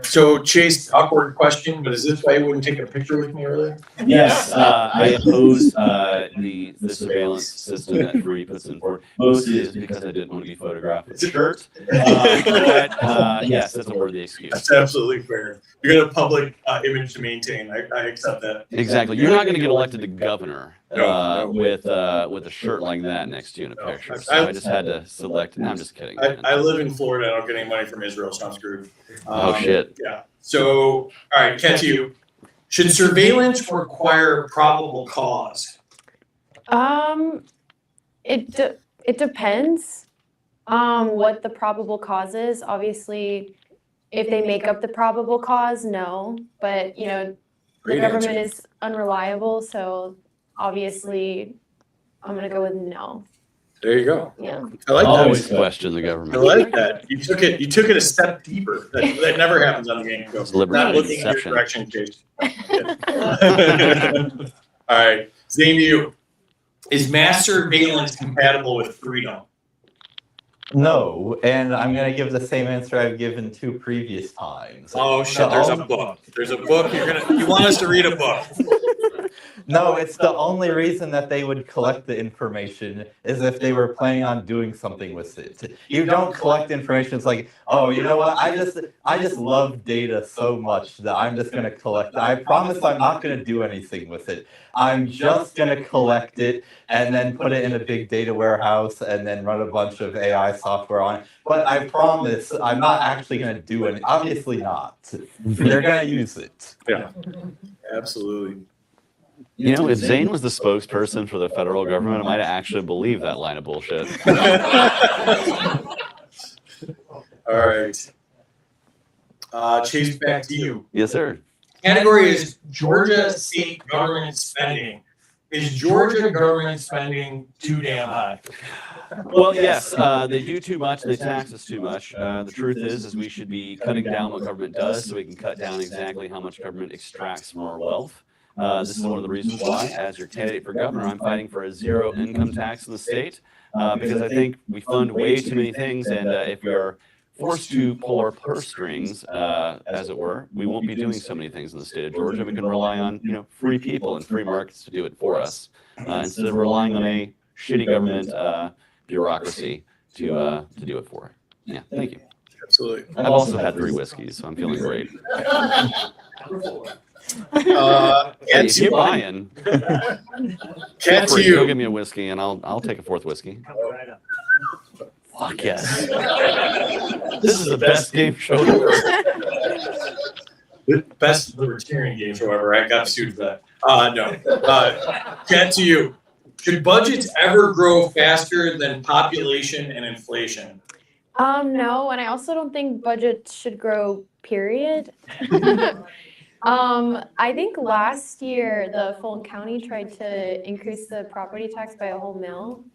So, Chase, awkward question, but is this why you wouldn't take a picture with me earlier? Yes, I oppose the surveillance system that Free puts in forward. Mostly is because I didn't want to be photographed with a shirt. But yes, that's a worthy excuse. That's absolutely fair. You got a public image to maintain. I accept that. Exactly. You're not going to get elected to governor No. with a shirt like that next to you in a No. picture. So I just had to select. No, I'm just kidding. I live in Florida. I don't get any money from Israel, so I'm screwed. Oh shit. Yeah. So, all right, Kat, to you. Should surveillance require probable cause? It depends what the probable cause is. Obviously, if they make up the probable cause, no. But the Great government answer. is unreliable, so obviously, I'm gonna go with no. There you go. Yeah. I like Always that. question the I government. like that. You took it a step deeper. That never happens on the game show. It's liberty Not looking in your inception. direction, Chase. All right, Zane, you. Is mass surveillance compatible with freedom? No, and I'm going to give the same answer I've given 2 previous times. Oh shit! There's a book. There's a book. You want us to read a book? No, it's the only reason that they would collect the information is if they were planning on doing something with it. You don't collect information. It's like, oh, you know what? I just love data so much that I'm just going to collect. I promise I'm not going to do anything with it. I'm just going to collect it and then put it in a big data warehouse and then run a bunch of AI software on it. But I promise I'm not actually going to do it. Obviously not. They're going to use it. Yeah, absolutely. You know, if Zane was the spokesperson for the federal government, I might actually believe that line of bullshit. All right. Chase, back to you. Yes, sir. Category is Georgia state government spending. Is Georgia government spending too damn high? Well, yes, they do too much. They tax us too much. The truth is we should be cutting down what government does so we can cut down exactly how much government extracts from our wealth. This is one of the reasons why, as your candidate for governor, I'm fighting for a zero income tax in the state because I think we fund way too many things, and if we are forced to pull our purse strings, as it were, we won't be doing so many things in the state of Georgia. We can rely on free people and free markets to do it for us instead of relying on a shitty government bureaucracy to do it for. Yeah, thank you. Absolutely. I've also had 3 whiskeys, so I'm feeling great. Hey, if you're buying, Cat to go you. give me a whiskey, and I'll take a 4th whiskey. Fuck yes. This is the best game show ever. Best Libertarian game show ever. I got sued for that. No. Cat to you. Should budgets ever grow faster than population and inflation? No, and I also don't think budgets should grow, period. I think last year the Fulton County tried to increase the property tax by a whole mill,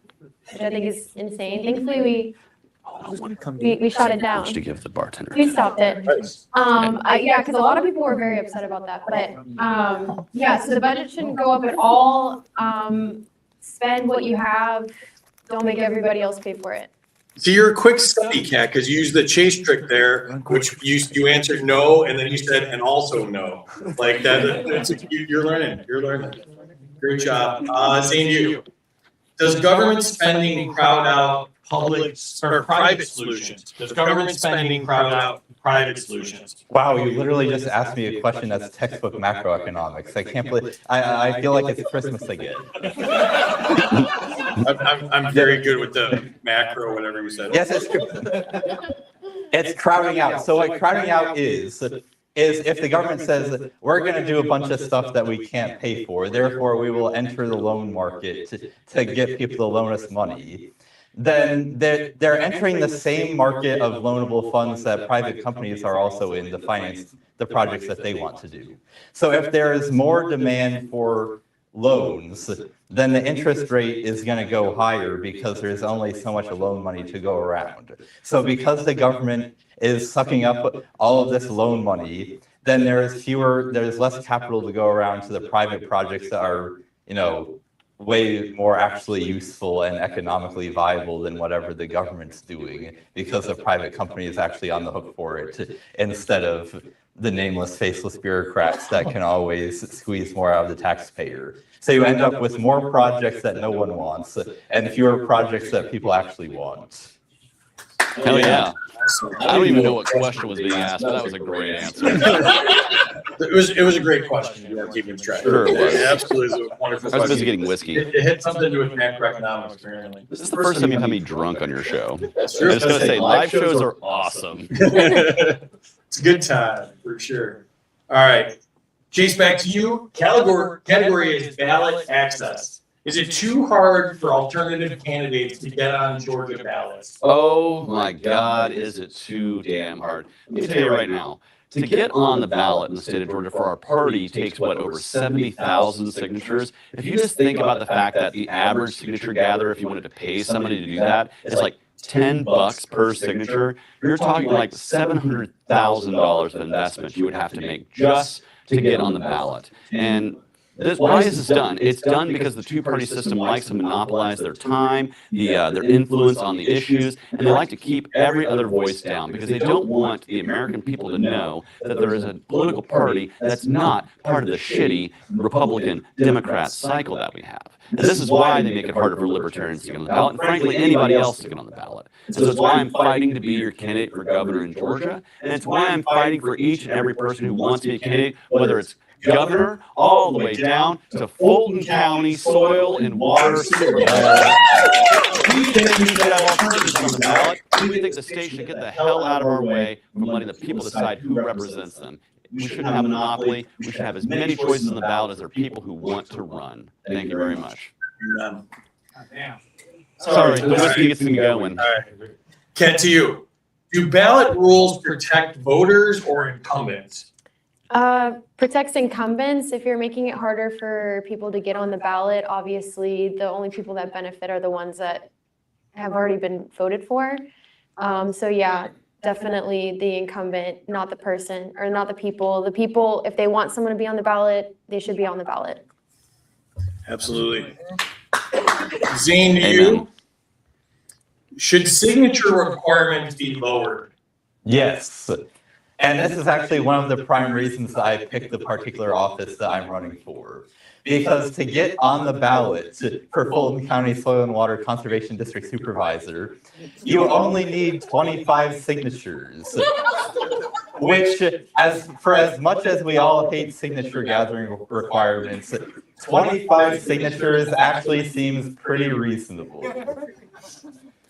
which I think is insane. Thankfully, we shot it down. To give the bartender. We stopped it. Yeah, because a lot of people were very upset about that. But yeah, so the budget shouldn't go up at all. Spend what you have. Don't make everybody else pay for it. So you're a quick study, Cat, because you used the chase trick there, which you answered no, and then you said and also no. Like that. You're learning. You're learning. Great job. Zane, you. Does government spending crowd out public or private solutions? Does government spending crowd out private solutions? Wow, you literally just asked me a question that's textbook macroeconomics. I can't believe, I feel like it's Christmas again. I'm very good with the macro, whatever you said. Yes, it's crowding out. So what crowding out is if the government says we're going to do a bunch of stuff that we can't pay for, therefore we will enter the loan market to get people to loan us money, then they're entering the same market of loanable funds that private companies are also in to finance the projects that they want to do. So if there is more demand for loans, then the interest rate is going to go higher because there's only so much loan money to go around. So because the government is sucking up all of this loan money, then there's less capital to go around to the private projects that are, way more actually useful and economically viable than whatever the government's doing, because the private company is actually on the hook for it instead of the nameless, faceless bureaucrats that can always squeeze more out of the taxpayer. So you end up with more projects that no one wants and fewer projects that people actually want. Hell yeah. I don't even know what question was being asked, but that was a great answer. It was a great question. You weren't keeping track. Sure it was. It absolutely was a wonderful I was busy question. getting whiskey. It hit something to do with macroeconomics, apparently. This is the first time you've had me drunk on your show. That's I was going to say, live shows are awesome. It's a good time, for sure. All right. Chase, back to you. Category is ballot access. Is it too hard for alternative candidates to get on Georgia ballots? Oh my God, is it too damn hard? Let me tell you right now, to get on the ballot in the state of Georgia for our party takes, over 70,000 signatures? If you just think about the fact that the average signature gatherer, if you wanted to pay somebody to do that, is like $10 per signature, you're talking like $700,000 of investment you would have to make just to get on the ballot. And Why is this done? It's done because the two-party system likes to monopolize their time, their influence on the issues, and they like to keep every other voice down because they don't want the American people to know that there is a political party that's not part of the shitty Republican Democrat cycle that we have. And this is why they make it harder for libertarians to get on the ballot, and frankly, anybody else to get on the ballot. So it's why I'm fighting to be your candidate for governor in Georgia, and it's why I'm fighting for each and every person who wants to be a candidate, whether it's governor all the way down to Fulton County soil and water supervisor. We think we should have alternatives on the ballot. We think the state should get the hell out of our way from letting the people decide who represents them. We shouldn't have a monopoly. We should have as many choices on the ballot as there are people who want to run. Thank you very much. Sorry, the whiskey gets me going. All right. Ken, to you. Do ballot rules protect voters or incumbents? Protects incumbents. If you're making it harder for people to get on the ballot, obviously the only people that benefit are the ones that have already been voted for. So yeah, definitely the incumbent, not the person or not the people. The people, if they want someone to be on the ballot, they should be on the ballot. Absolutely. Zane, to you. Should signature requirements be lowered? Yes. And this is actually one of the prime reasons that I picked the particular office that I'm running for. Because to get on the ballot for Fulton County Soil and Water Conservation District Supervisor, you only need 25 signatures. Which, as much as we all hate signature gathering requirements, 25 signatures actually seems pretty reasonable.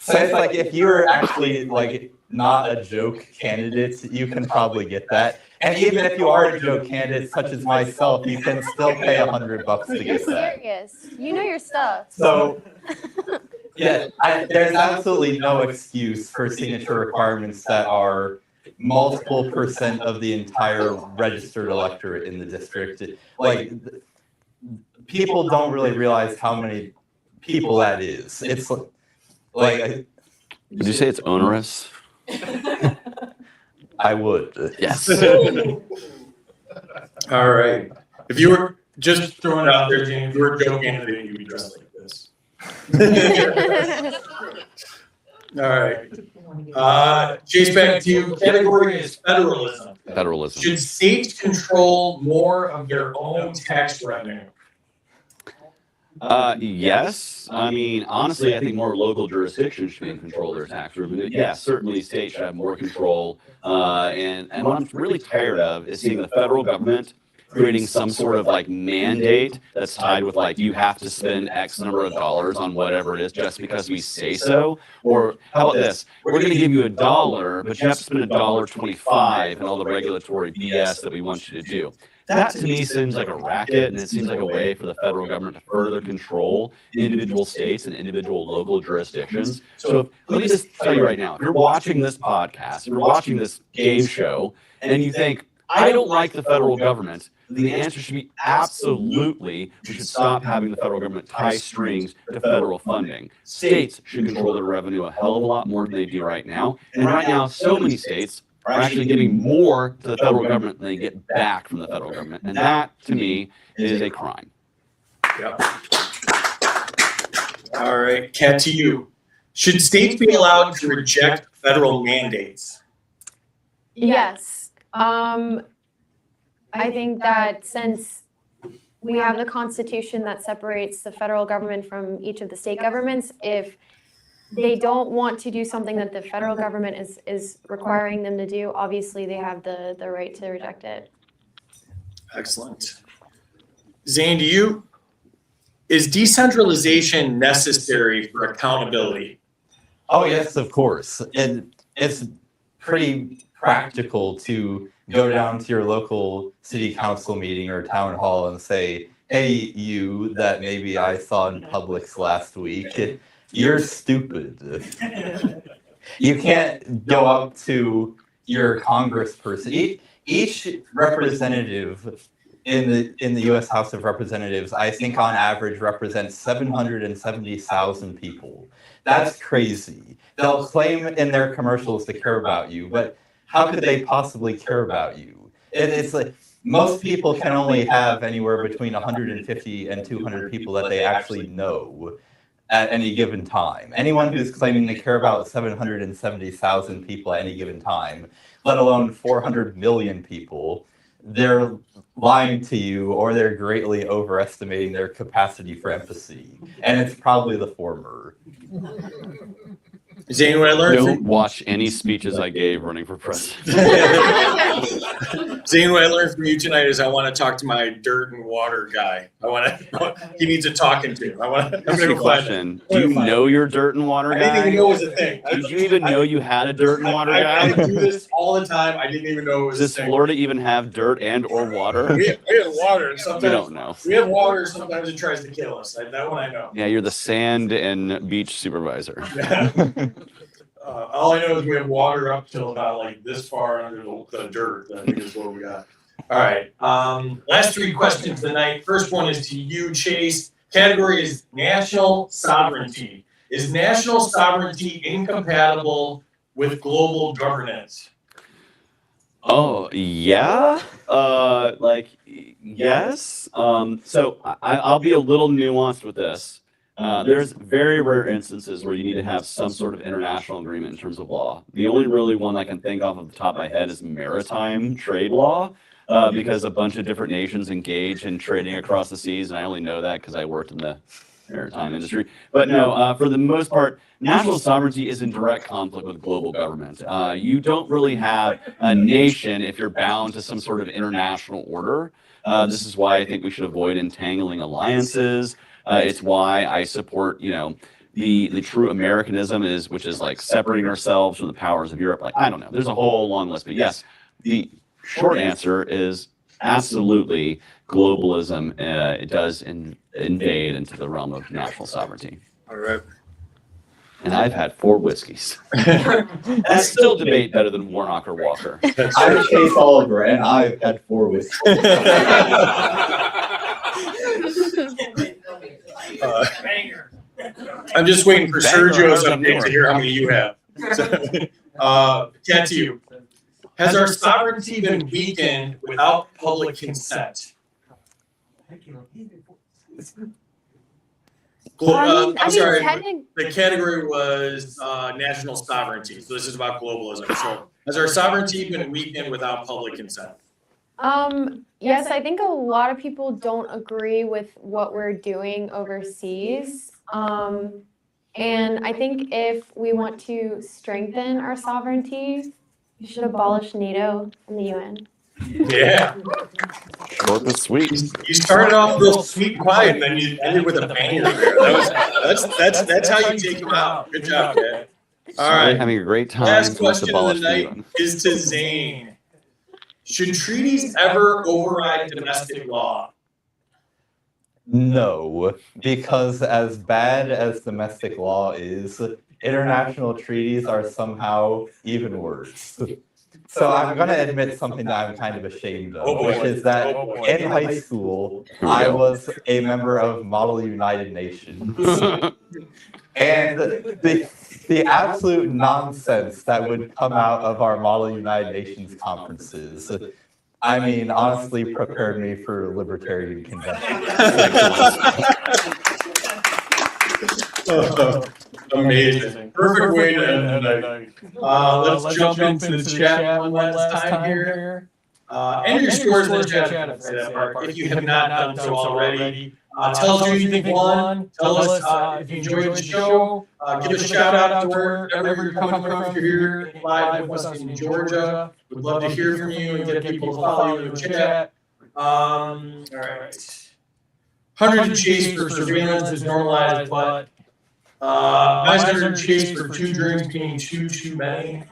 So it's like if you're actually like not a joke candidate, you can probably get that. And even if you are a joke candidate, such as myself, you can still pay $100 to get that. Serious. You know your stuff. So, yeah, there's absolutely no excuse for signature requirements that are multiple percent of the entire registered electorate in the district. Like, people don't really realize how many people that is. It's like. Did you say it's onerous? I would. Yes. All right. If you were just throwing it out there, James, if you were a joke candidate, you'd be dressed like this. All right. Chase, back to you. Category is federalism. Federalism. Should states control more of their own tax revenue? Yes. I mean, honestly, I think more local jurisdictions should be in control of their tax revenue. Yeah, certainly states should have more control. And what I'm really tired of is seeing the federal government creating some sort of like mandate that's tied with like you have to spend X number of dollars on whatever it is just because we say so. Or how about this? We're going to give you $1, but you have to spend $1.25 and all the regulatory BS that we want you to do. That to me seems like a racket, and it seems like a way for the federal government to further control individual states and individual local jurisdictions. So let me just tell you right now, if you're watching this podcast, if you're watching this game show, and you think, I don't like the federal government, the answer should be absolutely, we should stop having the federal government tie strings to federal funding. States should control their revenue a hell of a lot more than they do right now. And right now, so many states are actually giving more to the federal government than they get back from the federal government. And that, to me, is a crime. Yep. All right, Kat, to you. Should states be allowed to reject federal mandates? Yes. I think that since we have the Constitution that separates the federal government from each of the state governments, if they don't want to do something that the federal government is requiring them to do, obviously they have the right to reject it. Excellent. Zane, to you. Is decentralization necessary for accountability? Oh, yes, of course. And it's pretty practical to go down to your local city council meeting or town hall and say, hey, you that maybe I saw in Publix last week, you're stupid. You can't go up to your congressperson. Each representative in the U.S. House of Representatives, I think on average represents 770,000 people. That's crazy. They'll claim in their commercials to care about you, but how could they possibly care about you? It's like most people can only have anywhere between 150 and 200 people that they actually know at any given time. Anyone who's claiming to care about 770,000 people at any given time, let alone 400 million people, they're lying to you, or they're greatly overestimating their capacity for empathy. And it's probably the former. Zane, what I learned Don't from watch any speeches I gave running for president. Zane, what I learned from you tonight is I want to talk to my dirt and water guy. He needs a talking to. I'm Here's gonna the go find him. question. Do you know your dirt and water I didn't even guy? know it was a thing. Did you even know you had a dirt and water I guy? do this all the time. I didn't even know it was Does a thing. Florida even have dirt and or water? We have water. And sometimes We don't know. we have water. Sometimes it tries to kill us. That one I know. Yeah, you're the sand and beach supervisor. All I know is we have water up till about like this far under the dirt. I think is what we got. All right. Last three questions tonight. First one is to you, Chase. Category is national sovereignty. Is national sovereignty incompatible with global governance? Oh, yeah. Yes. So I'll be a little nuanced with this. There's very rare instances where you need to have some sort of international agreement in terms of law. The only really one I can think of off the top of my head is maritime trade law, because a bunch of different nations engage in trading across the seas, and I only know that because I worked in the maritime industry. But no, for the most part, national sovereignty is in direct conflict with global government. You don't really have a nation if you're bound to some sort of international order. This is why I think we should avoid entangling alliances. It's why I support, the true Americanism which is like separating ourselves from the powers of Europe. Like, I don't know. There's a whole long list. But yes, the short answer is absolutely globalism. It does invade into the realm of national sovereignty. All right. And I've had 4 whiskeys. That's still debate better than Warnock or Walker. I'm Chase Oliver, and I've had 4 whiskeys. I'm just waiting for Banger. Sergio's update to hear how many you have. Cat to you. Has our sovereignty been weakened without public consent? I'm sorry. The category was national sovereignty. So this is about globalism. So has our sovereignty been weakened without public consent? Yes, I think a lot of people don't agree with what we're doing overseas. And I think if we want to strengthen our sovereignty, we should abolish NATO and the UN. Yeah. Short but sweet. You started off real sweet and quiet, and then you ended with a banger there. That's how you take them out. Good job, Cat. All right. Having a great time. Last so let's question of the abolish night UN. is to Zane. Should treaties ever override domestic law? No, because as bad as domestic law is, international treaties are somehow even worse. So I'm going to admit something that I'm kind of ashamed of, which is that in high school, I was a member of Model United Nations. And the absolute nonsense that would come out of our Model United Nations conferences, I mean, honestly prepared me for Libertarian convention. Amazing. Perfect way to end the night. Let's jump into the chat one last time here. Enter your scores in the chat if you have not done so already. Tell us who you think won. Tell us if you enjoyed the show. Give a shout out to wherever you're coming from. If you're here live with us in Georgia, we'd love to hear from you and get people to follow you in the chat. All right. 100 chase for surveillance is normalized, but 900 chase for 2 drinks being too many.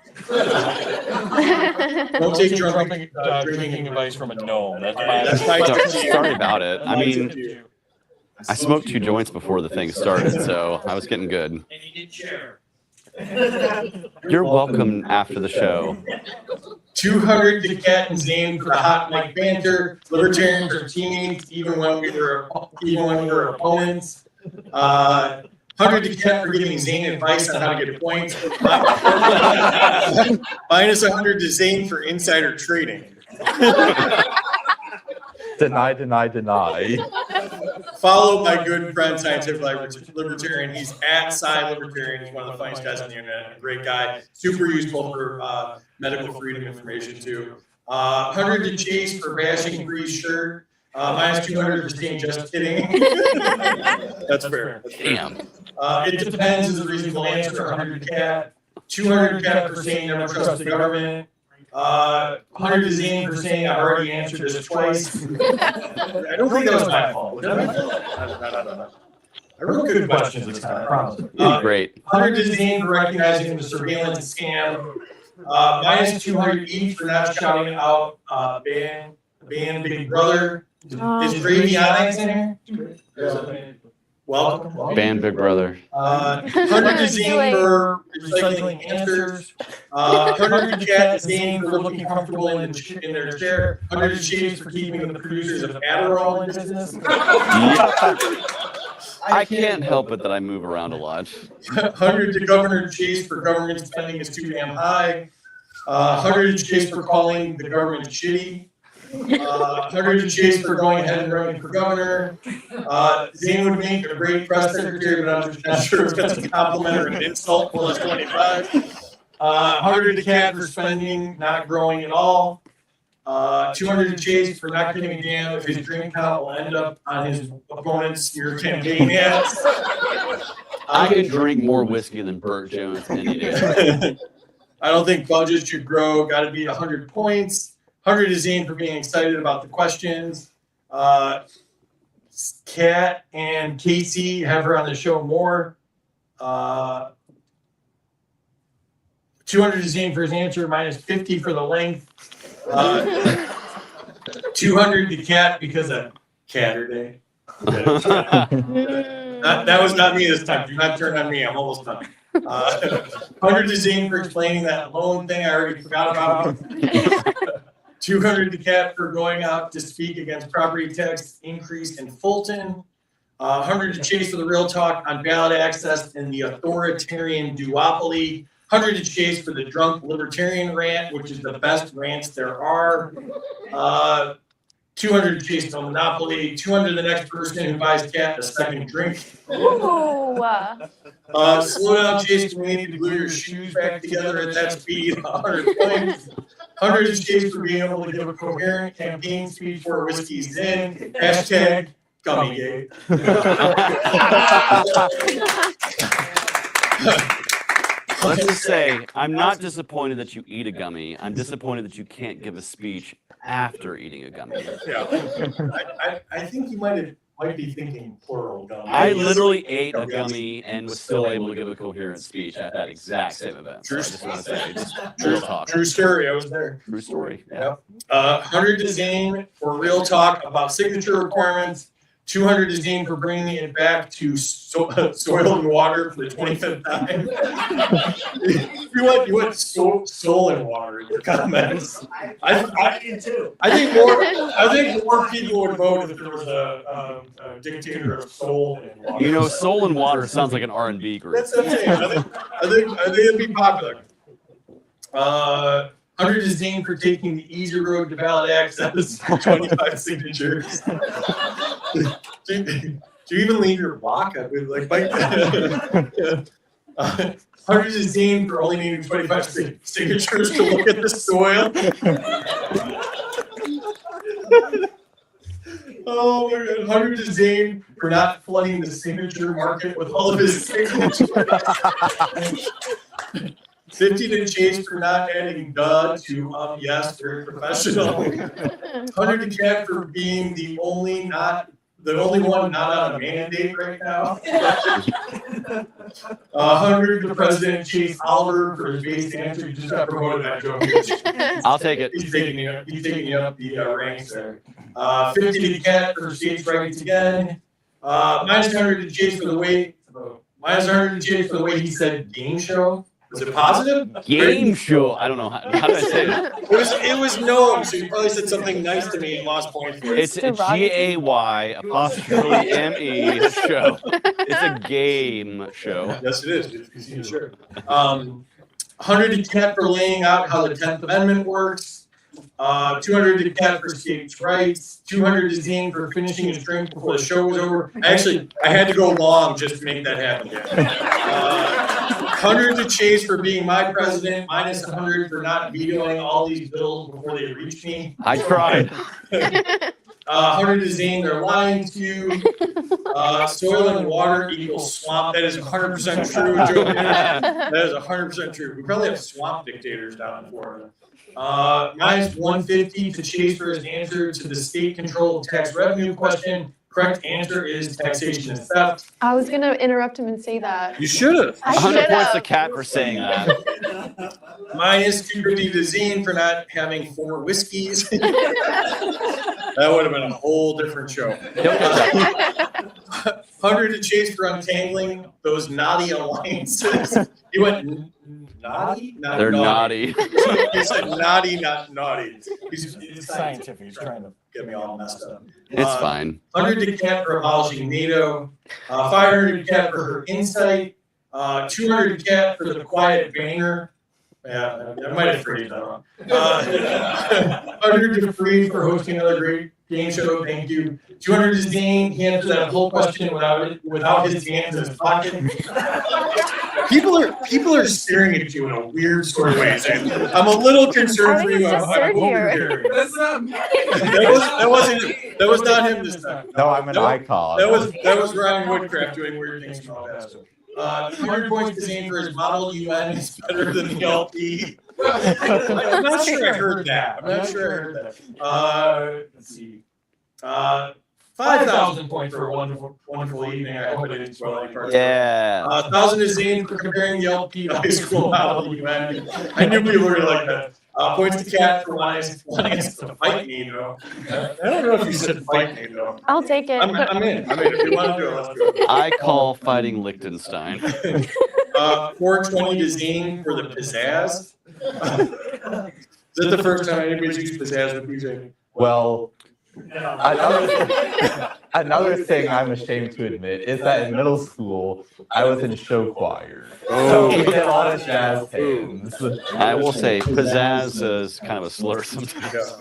Don't take drinking advice from a gnome. That's my Sorry about it. I mean, I smoked 2 joints before the thing started, so I was getting good. And you did share. You're welcome after the show. 200 to Cat and Zane for the hot mic banter. Libertarians are teammates, even when we were opponents. 100 to Cat for giving Zane advice on how to get points. Minus 100 to Zane for insider trading. Deny, deny, deny. Followed by good friend, scientific libertarian. He's at Sci Libertarian. He's one of the funniest guys on the internet. A great guy. Super useful for medical freedom information too. 100 to Chase for bashing Bree's shirt. Minus 200 for saying just kidding. That's fair. Damn. It depends is a reasonable answer. 100 to Cat. 200 to Cat for saying never trust the government. 100 to Zane for saying I already answered this twice. I don't think that was my fault. Was that my fault? I wrote good questions this time, I promise. Great. 100 to Zane for recognizing the surveillance scam. Minus 200 each for not shouting out ban Big Brother. Is Brady Onyx in here? Welcome. Ban Big Brother. 100 to Zane for recycling answers. 100 to Cat Zane for looking comfortable in their chair. 100 to Chase for keeping the producers of Adderall in business. I can't help it that I move around a lot. 100 to Governor Chase for government spending is too damn high. 100 to Chase for calling the government shitty. 100 to Chase for going ahead and running for governor. Zane would make a great press secretary, but I'm not sure if that's a compliment or an insult. Plus 25. 100 to Cat for spending, not growing at all. 200 to Chase for not giving a damn if his drink count will end up on his opponent's smear campaign ads. I can drink more whiskey than Burt Jones any day. I don't think budgets should grow. Got to be 100 points. 100 to Zane for being excited about the questions. Kat and Casey, have her on the show more. 200 to Zane for his answer, minus 50 for the length. 200 to Kat because of Catterday. That was not me this time. Do not turn on me. I'm almost done. 100 to Zane for explaining that loan thing I already forgot about. 200 to Cat for going out to speak against property tax increase in Fulton. 100 to Chase for the real talk on ballot access and the authoritarian duopoly. 100 to Chase for the drunk libertarian rant, which is the best rants there are. 200 to Chase on Monopoly. 200 the next person who buys Cat a second drink. Ooh. Slow down, Chase. We need to glue your shoes back together at that speed. 100 points. 100 to Chase for being able to give a coherent campaign speech for whiskey's in. Hashtag Gummygate. Let's just say, I'm not disappointed that you eat a gummy. I'm disappointed that you can't give a speech after eating a gummy. Yeah, I think you might be thinking plural gummy. I literally ate a gummy and was still able to give a coherent speech at that exact same event. So I just want to say, just real talk. True story. I was there. True story. Yeah. 100 to Zane for real talk about signature requirements. 200 to Zane for bringing it back to soil and water for the 25th time. you want soul and water in your comments. I think more people would vote if there was a dictator of soul and water. You know, Soul and Water sounds like an R&B group. That's what I'm saying. I think it'd be popular. 100 to Zane for taking the easy road to ballot access. 25 signatures. Do you even leave your block? I would like bite that. 100 to Zane for only needing 25 signatures to look at the soil. Oh my God. 100 to Zane for not flooding the signature market with all of his signatures. 50 to Chase for not adding "duh" to yes, very professional. 100 to Cat for being the only one not on a mandate right now. 100 to President Chase Oliver for his base answer. He just got promoted that joke. I'll take it. He's taking you up the ranks there. 50 to Cat for states' rights again. Minus 100 to Chase for the way. Minus 100 to Chase for the way he said game show. Was it positive? Game show. I don't know. How did I say it? It was known, so you probably said something nice to me and lost points for it. It's a GAY''ME show. It's a game show. Yes, it is. Sure. 100 to Cat for laying out how the 10th Amendment works. 200 to Cat for states' rights. 200 to Zane for finishing his drink before the show was over. Actually, I had to go long just to make that happen. 100 to Chase for being my president, minus 100 for not vetoing all these bills before they reached me. I tried. 100 to Zane, they're lying to you. Soil and water equals swamp. That is 100% true, Joe. That is 100% true. We probably have swamp dictators down in Florida. Minus 150 to Chase for his answer to the state control tax revenue question. Correct answer is taxation is theft. I was gonna interrupt him and say that. You should have. I 100 should've. points to Cat for saying that. Minus 250 to Zane for not having 4 whiskeys. That would have been a whole different show. 100 to Chase for untangling those naughty alliances. He went naughty? Not They're naughty. naughty. He said naughty, not naughty. He's It's scientific. He's trying to. get me all messed up. It's fine. 100 to Cat for abolishing NATO. 500 to Cat for her insight. 200 to Cat for the quiet banger. Yeah, I might have phrased that wrong. 100 to Free for hosting another great game show. Thank you. 200 to Zane. He answered that whole question without his hands in his pocket. People are staring at you in a weird sort of way. Zane. I'm a little concerned I for think you. it's just third year. That was not him this time. No, I'm an icon. That was Ryan Woodcraft doing weird things from all that. 100 points to Zane for his model UN is better than the LP. I'm not sure I heard that. Let's see. 5,000 points for a wonderful evening. I hope I didn't spoil any parts. Yeah. 1,000 to Zane for comparing the LP to high school model UN. I knew people were gonna like that. Points to Cat for wanting us to fight me, though. I don't know if you said fight me, though. I'll take it. I'm in. If you want to do it, let's do it. I call fighting Liechtenstein. 420 to Zane for the pizzazz. Is that the first time anybody's used pizzazz with you, Zane? Well, another thing I'm ashamed to admit is that in middle school, I was in show choir. So we did a lot of jazz hands. I will say, pizzazz is kind of a slur sometimes.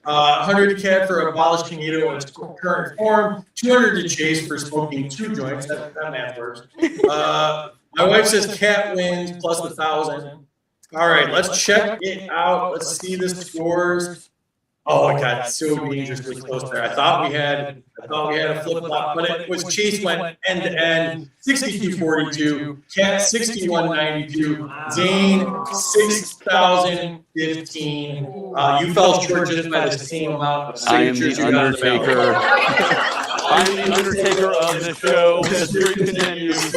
100 to Cat for abolishing NATO in its current form. 200 to Chase for smoking 2 joints. That math works. My wife says Cat wins plus 1,000. All right, let's check it out. Let's see the scores. Oh, it got so dangerously close there. I thought we had a flip flop, but it was Chase went end to end, 62-42, Cat 61-92, Zane 6,015. You fell short just by the same amount of I am signatures the you got on the Undertaker. ballot. I'm the Undertaker of the show. The streak continues.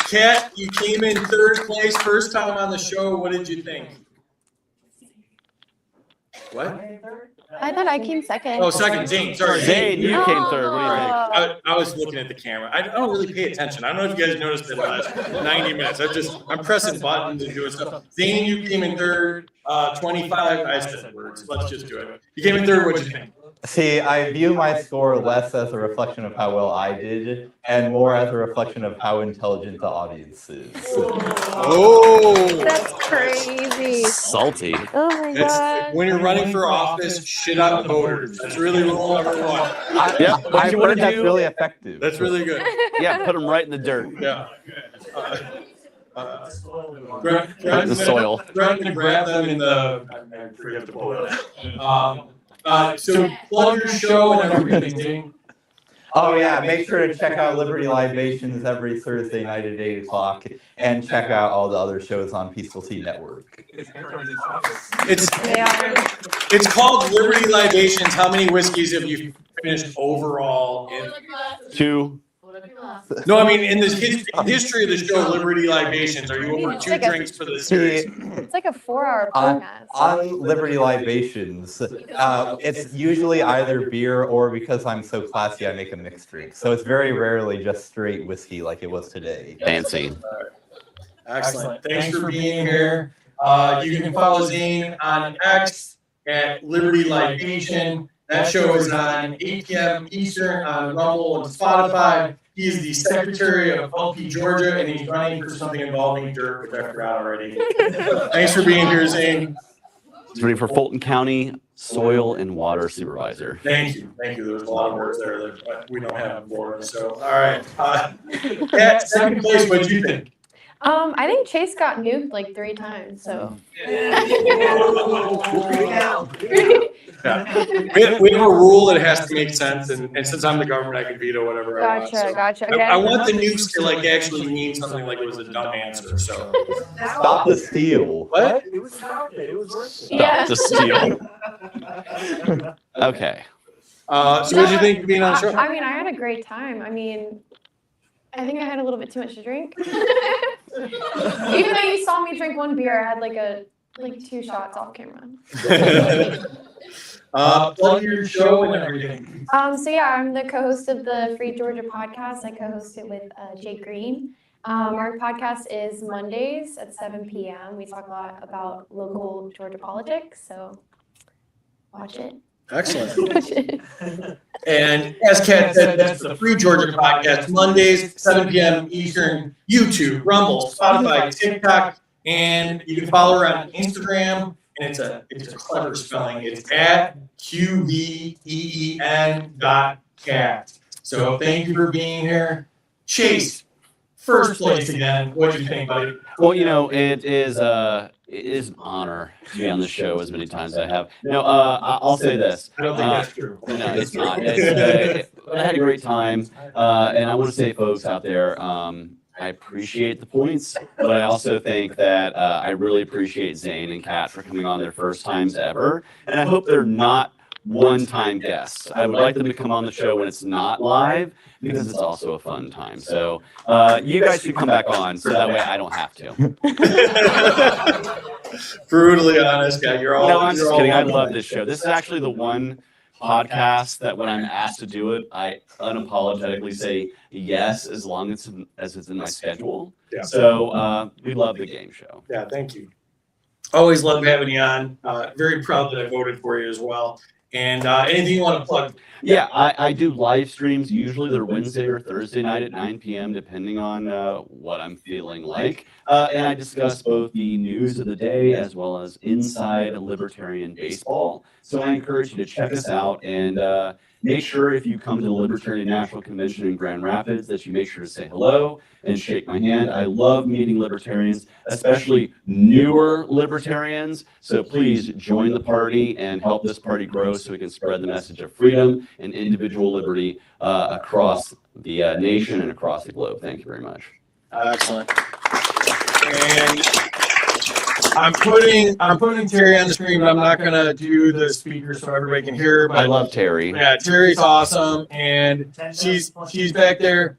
Cat, you came in 3rd place, first time on the show. What did you think? What? I thought I came second. Oh, second, Zane. Sorry, Zane, you came 3rd. What do you think? I was looking at the camera. I don't really pay attention. I don't know if you guys noticed it the last 90 minutes. I'm pressing buttons and doing stuff. Zane, you came in 3rd. 25. I said words. Let's just do it. You came in 3rd. What'd you think? See, I view my score less as a reflection of how well I did and more as a reflection of how intelligent the audience is. Oh, That's crazy. Salty. Oh my god. when you're running for office, shit on the voters. That's really rule number 1. Yeah, what I've you want heard to that's do? really effective. That's really good. Yeah, put them right in the dirt. Yeah. The soil. Threaten to grab them in the. I forget to pull it. So plug your show and everything, Zane. Oh yeah, make sure to check out Liberty Libations every Thursday night at 8 o'clock and check out all the other shows on Peaceful Tea Network. They are. It's called Liberty Libations. How many whiskeys have you finished overall? 2. No, I mean in the history of the show, Liberty Libations. Are you over 2 drinks for the series? It's like a 4-hour On, podcast. on Liberty Libations, it's usually either beer or because I'm so classy, I make a mixed drink. So it's very rarely just straight whiskey like it was today. Fancy. Excellent. Thanks for being here. You can follow Zane on X at Liberty Libation. That show is on 8 p.m. Eastern on Rumble and Spotify. He is the secretary of LP Georgia, and he's running for something involving dirt, which I forgot already. Thanks for being here, Zane. It's ready for Fulton County Soil and Water Supervisor. Thank you. Thank you. There was a lot of words there that we don't have in Florida. So, all right. Kat, second place, what do you think? I think Chase got nuked like 3 times, so. Yeah. We have a rule that it has to make sense, and since I'm the government, I can veto whatever I want. So Gotcha, okay. I want the nukes to like actually mean something like it was a dumb answer. So Stop the steal. what? It was worth it. It was worth it. Yeah. The steal. Okay. So what did you think of being on the show? I mean, I had a great time. I mean, I think I had a little bit too much to drink. Even though you saw me drink 1 beer, I had like 2 shots off camera. Plug your show and everything. So yeah, I'm the co-host of the Free Georgia podcast. I co-host it with Jake Green. Our podcast is Mondays at 7 p.m. We talk a lot about local Georgia politics, so watch it. Excellent. Watch it. And as Kat said, that's the Free Georgia podcast, Mondays, 7 p.m. Eastern, YouTube, Rumble, Spotify, TikTok, and you can follow her on Instagram. And it's a clever spelling. It's at QVEEN.cat. So thank you for being here. Chase, first place again. What do you think, buddy? Well, it is an honor to be on the show as many times as I have. No, I'll say this. I don't think that's true. No, it's not. I had a great time, and I want to say, folks out there, I appreciate the points, but I also think that I really appreciate Zane and Kat for coming on their first times ever, and I hope they're not one-time guests. I would like them to come on the show when it's not live, because it's also a fun time. So you guys should come back on, so that way I don't have to. Brutally honest guy. You're all. No, I'm you're just all kidding. I welcome. love this show. This is actually the one podcast that when I'm asked to do it, I unapologetically say yes, as long as it's in my schedule. Yeah. So we love the game show. Yeah, thank you. Always love having you on. Very proud that I voted for you as well. And anything you want to plug? Yeah, I do live streams. Usually they're Wednesday or Thursday night at 9 p.m., depending on what I'm feeling like. And I discuss both the news of the day as well as inside Libertarian baseball. So I encourage you to check us out and make sure if you come to the Libertarian National Convention in Grand Rapids that you make sure to say hello and shake my hand. I love meeting libertarians, especially newer libertarians. So please join the party and help this party grow so we can spread the message of freedom and individual liberty across the nation and across the globe. Thank you very much. Excellent. And I'm putting Terry on the screen, but I'm not gonna do the speaker so everybody can hear. But I love Terry. yeah, Terry's awesome, and she's back there.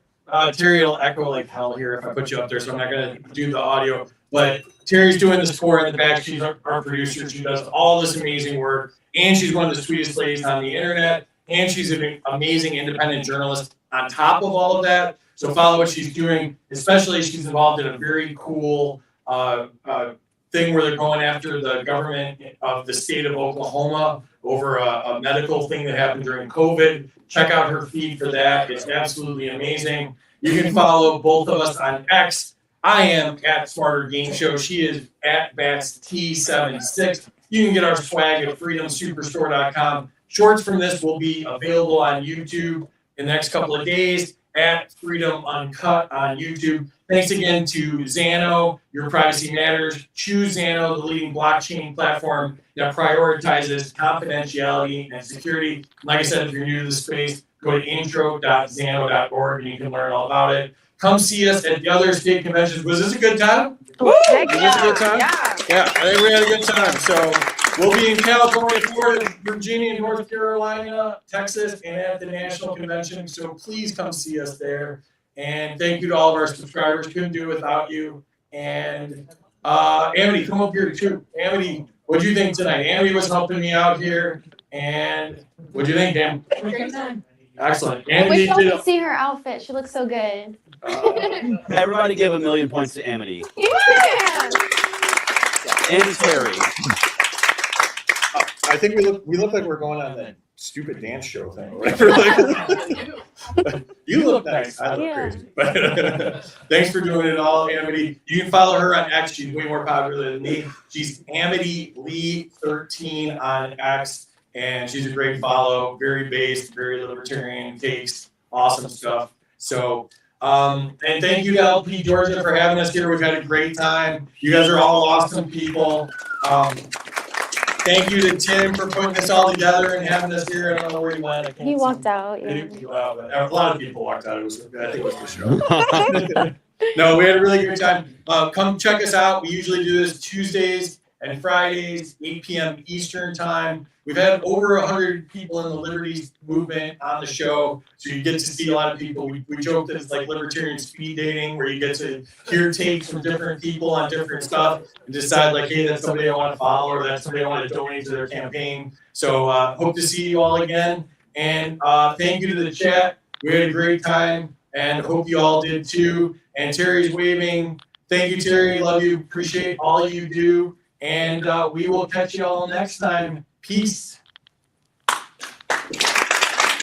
Terry, it'll echo like hell here if I put you up there, so I'm not gonna do the audio. But Terry's doing the score in the back. She's our producer. She does all this amazing work, and she's one of the sweetest ladies on the internet. And she's an amazing independent journalist on top of all of that. So follow what she's doing, especially she's involved in a very cool thing where they're going after the government of the state of Oklahoma over a medical thing that happened during COVID. Check out her feed for that. It's absolutely amazing. You can follow both of us on X. I am at Smarter Game Show. She is at BatsT76. You can get our swag at freedomsuperstore.com. Shorts from this will be available on YouTube in the next couple of days at Freedom Uncut on YouTube. Thanks again to Xano, Your Privacy Matters. Choose Xano, the leading blockchain platform that prioritizes confidentiality and security. Like I said, if you're new to the space, go to intro.xano.org and you can learn all about it. Come see us at the other state conventions. Was this a good time? Heck Was this a good time? yeah. Yeah, I think we had a good time. So we'll be in California, Florida, Virginia, North Carolina, Texas, and at the national convention. So please come see us there. And thank you to all of our subscribers. Couldn't do it without you. And Amity, come up here too. Amity, what'd you think tonight? Amity was helping me out here. And what'd you think, Dan? Great time. Excellent. I wish Amity y'all did could see her outfit. She looks so good. Everybody give 1,000,000 points to Amity Yeah. and Terry. I think we look like we're going on the stupid dance show thing or whatever. You look nice. I look crazy. But thanks for doing it all, Amity. You can follow her on X. She's way more popular than me. She's Amity Lee 13 on X, and she's a great follow. Very based, very libertarian takes, awesome stuff. So, and thank you to LP Georgia for having us here. We've had a great time. You guys are all awesome people. Thank you to Tim for putting this all together and having us here. I don't know where he went. I can't He see. walked out, yeah. A lot of people walked out. I think it was the show. No, we had a really good time. Come check us out. We usually do this Tuesdays and Fridays, 8 p.m. Eastern time. We've had over 100 people in the Liberties movement on the show, so you get to see a lot of people. We joke that it's like libertarian speed dating, where you get to hear takes from different people on different stuff and decide like, hey, that's somebody I want to follow, or that's somebody I want to donate to their campaign. So hope to see you all again, and thank you to the chat. We had a great time, and hope you all did too. And Terry's waving. Thank you, Terry. Love you. Appreciate all you do. And we will catch you all next time. Peace.